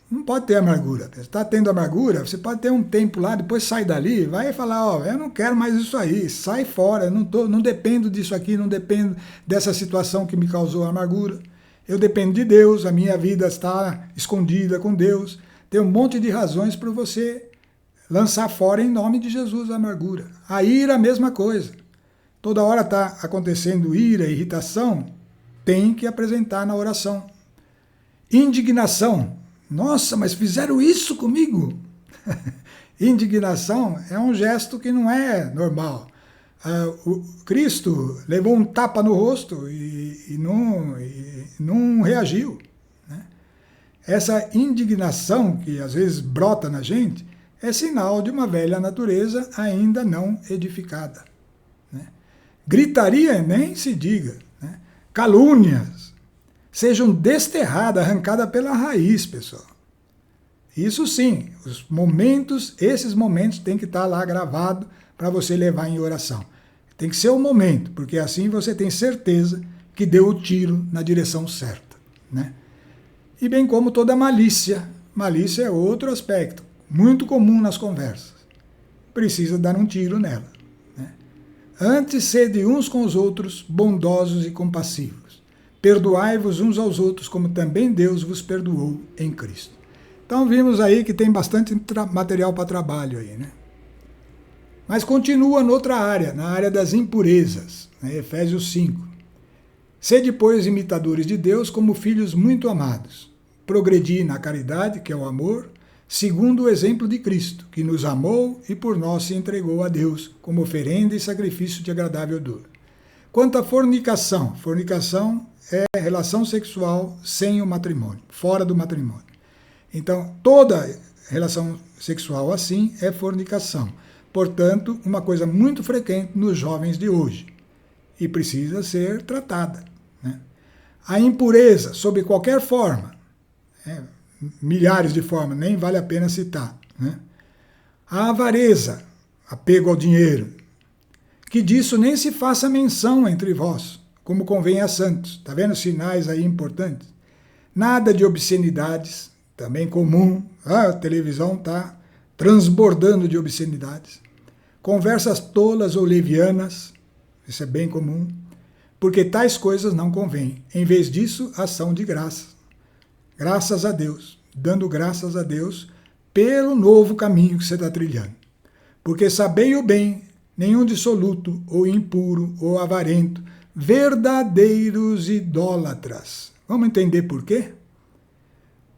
Speaker 1: Não pode ter amargura. Você está tendo amargura, você pode ter um tempo lá, depois sai dali, vai falar, ó, eu não quero mais isso aí, sai fora, eu não dependo disso aqui, não dependo dessa situação que me causou amargura. Eu dependo de Deus, a minha vida está escondida com Deus. Tem um monte de razões para você lançar fora em nome de Jesus a amargura. A ira, a mesma coisa. Toda hora está acontecendo ira, irritação, tem que apresentar na oração. Indignação. Nossa, mas fizeram isso comigo? Indignação é um gesto que não é normal. O Cristo levou um tapa no rosto e não reagiu, né? Essa indignação que às vezes brota na gente é sinal de uma velha natureza ainda não edificada, né? Gritaria nem se diga, né? Calúnias sejam desterradas, arrancadas pela raiz, pessoal. Isso sim, esses momentos tem que estar lá gravado para você levar em oração. Tem que ser o momento, porque assim você tem certeza que deu o tiro na direção certa, né? E bem como toda malícia. Malícia é outro aspecto. muito comum nas conversas. Precisa dar um tiro nela. Né? Antes, sede uns com os outros bondosos e compassivos. Perdoai-vos uns aos outros, como também Deus vos perdoou em Cristo. Então vimos aí que tem bastante material para trabalho aí, né? Mas continua noutra área, na área das impurezas, né? Efésios 5. Sede, pois, imitadores de Deus como filhos muito amados. Progredi na caridade, que é o amor, segundo o exemplo de Cristo, que nos amou e por nós se entregou a Deus como oferenda e sacrifício de agradável odor. Quanto à fornicação, fornicação é relação sexual sem o matrimônio, fora do matrimônio. Então, toda relação sexual assim é fornicação. Portanto, uma coisa muito frequente nos jovens de hoje e precisa ser tratada. Né? A impureza, sob qualquer forma, milhares de formas, nem vale a pena citar. Né? A avareza, apego ao dinheiro, que disso nem se faça menção entre vós, como convém a santos. Está vendo sinais aí importantes? Nada de obscenidades, também comum. A televisão está transbordando de obscenidades. Conversas tolas ou levianas, isso é bem comum, porque tais coisas não convêm. Em vez disso, ação de graça. Graças a Deus, dando graças a Deus pelo novo caminho que você está trilhando. Porque sabei o bem, nenhum dissoluto, ou impuro, ou avarento, verdadeiros idólatras. Vamos entender por quê?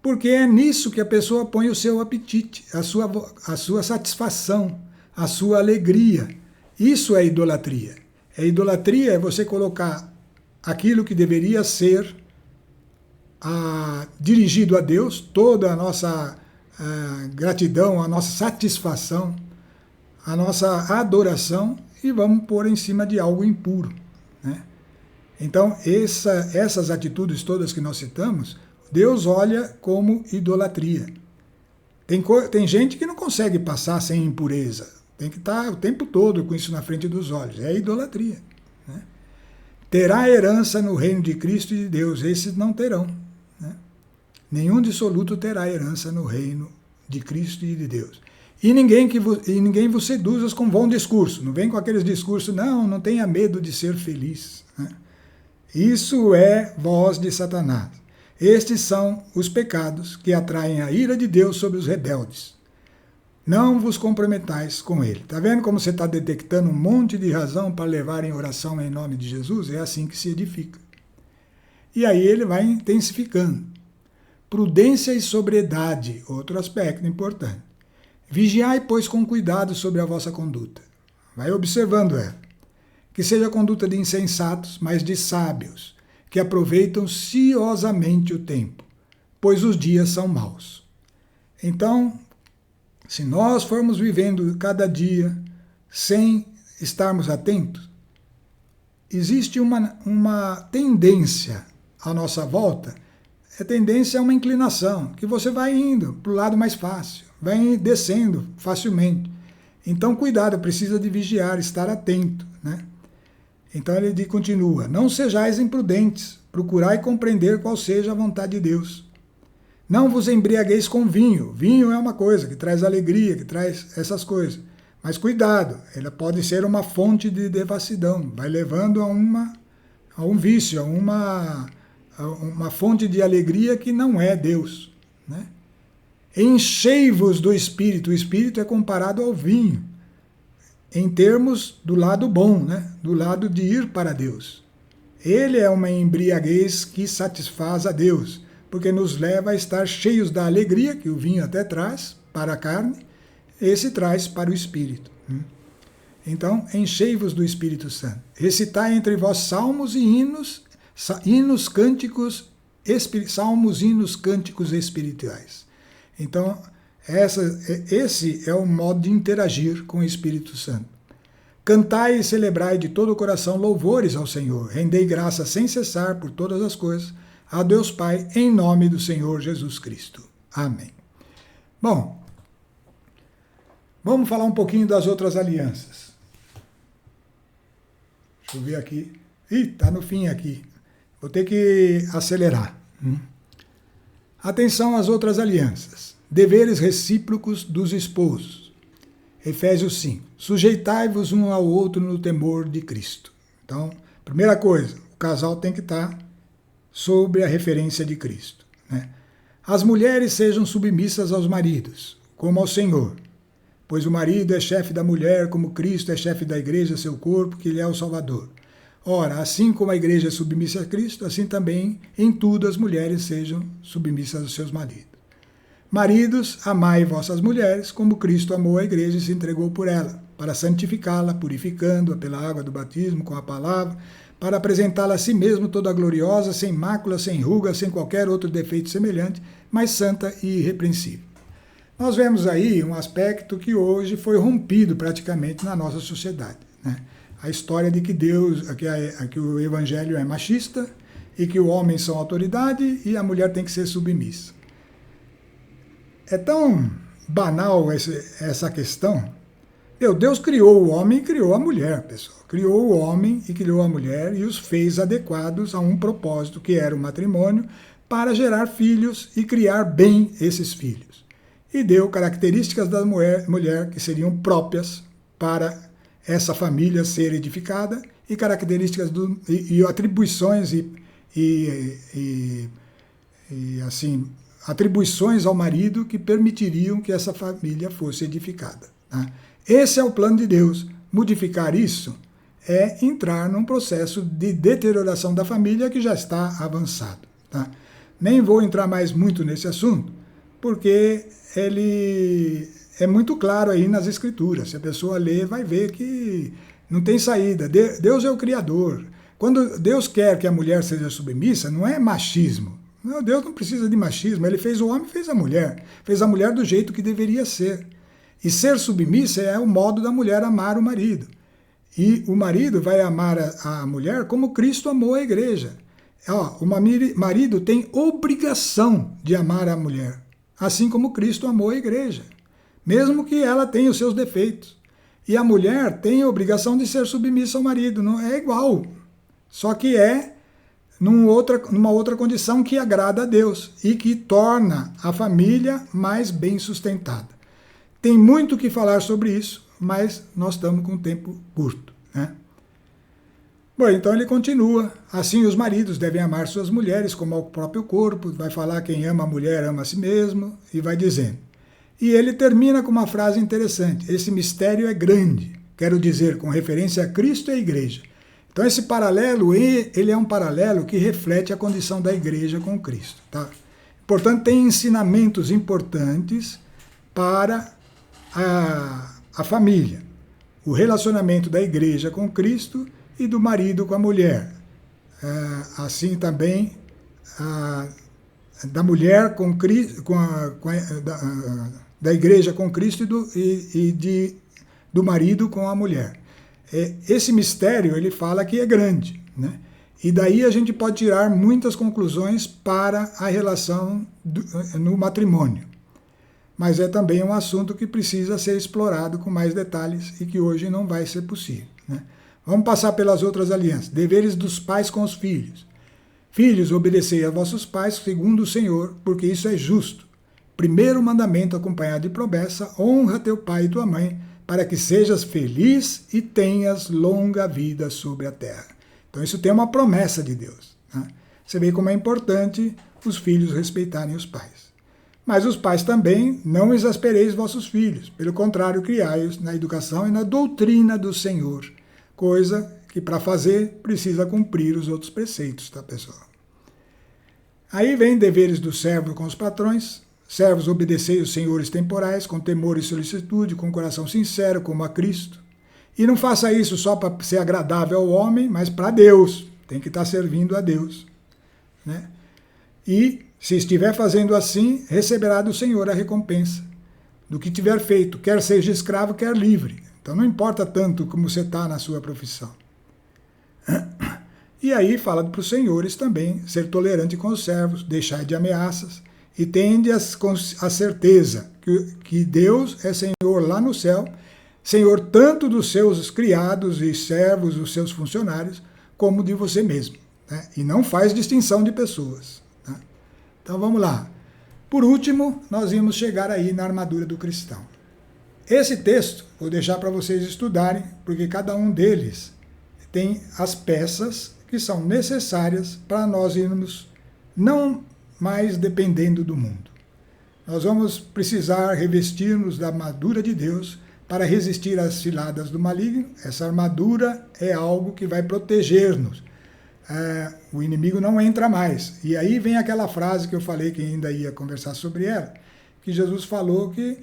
Speaker 1: Porque é nisso que a pessoa põe o seu apetite, a sua satisfação, a sua alegria. Isso é idolatria. Idolatria é você colocar aquilo que deveria ser dirigido a Deus, toda a nossa gratidão, a nossa satisfação, a nossa adoração, e vamos pôr em cima de algo impuro. Né? Então, essas atitudes todas que nós citamos, Deus olha como idolatria. Tem gente que não consegue passar sem impureza. Tem que estar o tempo todo com isso na frente dos olhos. É idolatria. Né? Terá herança no reino de Cristo e de Deus. Esses não terão. Né? Nenhum dissoluto terá herança no reino de Cristo e de Deus. E ninguém vos seduza com vão discurso. Não vem com aqueles discursos, não tenha medo de ser feliz. Né? Isso é voz de Satanás. Estes são os pecados que atraem a ira de Deus sobre os rebeldes. Não vos comprometais com ele. Está vendo como você está detectando um monte de razão para levar em oração em nome de Jesus? É assim que se edifica. E aí ele vai intensificando. Prudência e sobriedade, outro aspecto importante. Vigiai, pois, com cuidado sobre a vossa conduta. Vai observando ela. Que seja a conduta de insensatos, mas de sábios, que aproveitam ciosamente o tempo, pois os dias são maus. Então, se nós formos vivendo cada dia sem estarmos atentos, existe uma tendência à nossa volta, a tendência é uma inclinação, que você vai indo para o lado mais fácil, vai descendo facilmente. Então, cuidado, precisa de vigiar, estar atento, né? Então ele continua, não sejais imprudentes, procurai compreender qual seja a vontade de Deus. Não vos embriagueis com vinho. Vinho é uma coisa que traz alegria, que traz essas coisas. Mas cuidado, ela pode ser uma fonte de devassidão, vai levando a um vício, a uma fonte de alegria que não é Deus. Né? Enchei-vos do Espírito. O Espírito é comparado ao vinho, em termos do lado bom, né? Do lado de ir para Deus. Ele é uma embriaguez que satisfaz a Deus, porque nos leva a estar cheios da alegria, que o vinho até traz para a carne, esse traz para o Espírito. Então, enchei-vos do Espírito Santo. Recitai entre vós salmos e hinos, cânticos, salmos, hinos, cânticos espirituais. Então, esse é o modo de interagir com o Espírito Santo. Cantai e celebrai de todo o coração louvores ao Senhor. Rendei graça sem cessar por todas as coisas a Deus Pai, em nome do Senhor Jesus Cristo. Amém. Bom, vamos falar um pouquinho das outras alianças. Deixa eu ver aqui. Está no fim aqui. Vou ter que acelerar. Atenção às outras alianças. deveres recíprocos dos esposos. Efésios 5. Sujeitai-vos um ao outro no temor de Cristo. Então, primeira coisa, o casal tem que estar sob a referência de Cristo, né? As mulheres sejam submissas aos maridos, como ao Senhor, pois o marido é chefe da mulher, como Cristo é chefe da igreja, seu corpo, que ele é o Salvador. Ora, assim como a igreja é submissa a Cristo, assim também em tudo as mulheres sejam submissas aos seus maridos. Maridos, amai vossas mulheres, como Cristo amou a igreja e se entregou por ela, para santificá-la, purificando-a pela água do batismo com a palavra, para apresentá-la a si mesmo toda gloriosa, sem mácula, sem ruga, sem qualquer outro defeito semelhante, mas santa e irrepreensível. Nós vemos aí um aspecto que hoje foi rompido praticamente na nossa sociedade, né? A história de que que o evangelho é machista e que o homem são autoridade e a mulher tem que ser submissa. É tão banal essa questão. Deus criou o homem e criou a mulher, pessoal. Criou o homem e criou a mulher e os fez adequados a um propósito que era o matrimônio para gerar filhos e criar bem esses filhos. E deu características da mulher que seriam próprias para essa família ser edificada e características e atribuições assim, atribuições ao marido que permitiriam que essa família fosse edificada, tá? Esse é o plano de Deus. Modificar isso é entrar num processo de deterioração da família que já está avançado, tá? Nem vou entrar mais muito nesse assunto, porque ele é muito claro aí nas Escrituras. Se a pessoa ler, vai ver que não tem saída. Deus é o Criador. Quando Deus quer que a mulher seja submissa, não é machismo. Não, Deus não precisa de machismo. Ele fez o homem, fez a mulher. Fez a mulher do jeito que deveria ser. E ser submissa é o modo da mulher amar o marido. E o marido vai amar a mulher como Cristo amou a igreja. O marido tem obrigação de amar a mulher, assim como Cristo amou a igreja, mesmo que ela tenha os seus defeitos. E a mulher tem a obrigação de ser submissa ao marido, não é igual, só que é numa outra condição que agrada a Deus e que torna a família mais bem sustentada. Tem muito o que falar sobre isso, mas nós estamos com um tempo curto, né? Bom, então ele continua. Assim os maridos devem amar suas mulheres como ao próprio corpo. Vai falar quem ama a mulher ama a si mesmo e vai dizendo. E ele termina com uma frase interessante. Esse mistério é grande. Quero dizer, com referência a Cristo e a igreja. Então esse paralelo, ele é um paralelo que reflete a condição da igreja com Cristo, tá? Portanto, tem ensinamentos importantes para a família. O relacionamento da igreja com Cristo e do marido com a mulher. Assim também da mulher com Cristo, da igreja com Cristo do marido com a mulher. Esse mistério ele fala que é grande, né? E daí a gente pode tirar muitas conclusões para a relação no matrimônio. Mas é também um assunto que precisa ser explorado com mais detalhes e que hoje não vai ser possível, né? Vamos passar pelas outras alianças. Deveres dos pais com os filhos. Filhos, obedecei a vossos pais segundo o Senhor, porque isso é justo. Primeiro mandamento acompanhado de promessa, honra teu pai e tua mãe, para que sejas feliz e tenhas longa vida sobre a terra. Então isso tem uma promessa de Deus, né? Você vê como é importante os filhos respeitarem os pais. Mas os pais também não exaspereis vossos filhos, pelo contrário, criai-os na educação e na doutrina do Senhor. Coisa que para fazer precisa cumprir os outros preceitos, tá, pessoal? Aí vem deveres do servo com os patrões. Servos, obedecei os senhores temporais com temor e solicitude, com coração sincero, como a Cristo. E não faça isso só para ser agradável ao homem, mas para Deus. Tem que estar servindo a Deus, né? E se estiver fazendo assim, receberá do Senhor a recompensa do que tiver feito, quer seja escravo, quer livre. Então não importa tanto como você está na sua profissão. E aí fala para os senhores também, ser tolerante com os servos, deixar de ameaças, e tende a certeza que Deus é Senhor lá no céu, Senhor tanto dos seus criados e servos, os seus funcionários, como de você mesmo, né? E não faz distinção de pessoas, né? Então vamos lá. Por último, nós íamos chegar aí na armadura do cristão. Esse texto vou deixar para vocês estudarem, porque cada um deles tem as peças que são necessárias para nós irmos não mais dependendo do mundo. Nós vamos precisar revestir-nos da armadura de Deus para resistir às ciladas do maligno. Essa armadura é algo que vai proteger-nos. O inimigo não entra mais. E aí vem aquela frase que eu falei que ainda ia conversar sobre ela, que Jesus falou que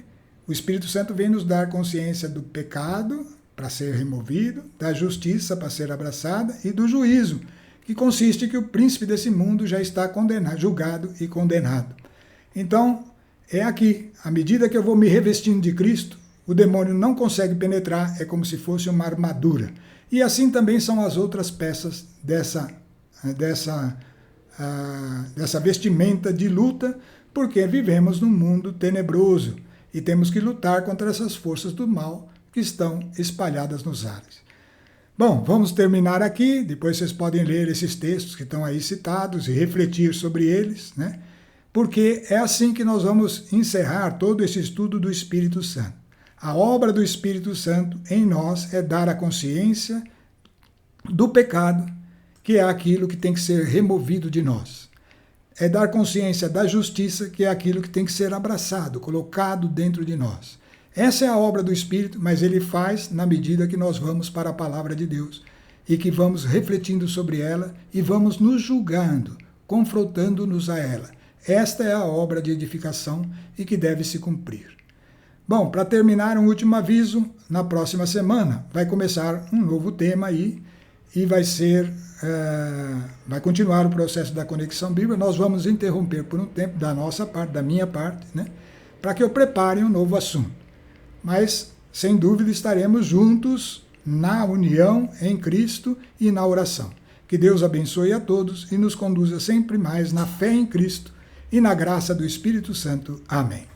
Speaker 1: o Espírito Santo vem nos dar consciência do pecado para ser removido, da justiça para ser abraçada e do juízo, que consiste que o príncipe desse mundo já está condenado, julgado e condenado. Então, é aqui, à medida que eu vou me revestindo de Cristo, o demônio não consegue penetrar, é como se fosse uma armadura. E assim também são as outras peças dessa vestimenta de luta, porque vivemos num mundo tenebroso e temos que lutar contra essas forças do mal que estão espalhadas nos ares. Bom, vamos terminar aqui, depois vocês podem ler esses textos que estão aí citados e refletir sobre eles, né? Porque é assim que nós vamos encerrar todo esse estudo do Espírito Santo. A obra do Espírito Santo em nós é dar a consciência do pecado, que é aquilo que tem que ser removido de nós. É dar consciência da justiça, que é aquilo que tem que ser abraçado, colocado dentro de nós. Essa é a obra do Espírito, mas ele faz na medida que nós vamos para a palavra de Deus e que vamos refletindo sobre ela e vamos nos julgando, confrontando-nos a ela. Esta é a obra de edificação e que deve se cumprir. Bom, para terminar, um último aviso, na próxima semana vai começar um novo tema aí e vai continuar o processo da Conexão Bíblica. Nós vamos interromper por um tempo da nossa parte, da minha parte, né, para que eu prepare um novo assunto. Mas, sem dúvida, estaremos juntos na união em Cristo e na oração. Que Deus abençoe a todos e nos conduza sempre mais na fé em Cristo e na graça do Espírito Santo. Amém.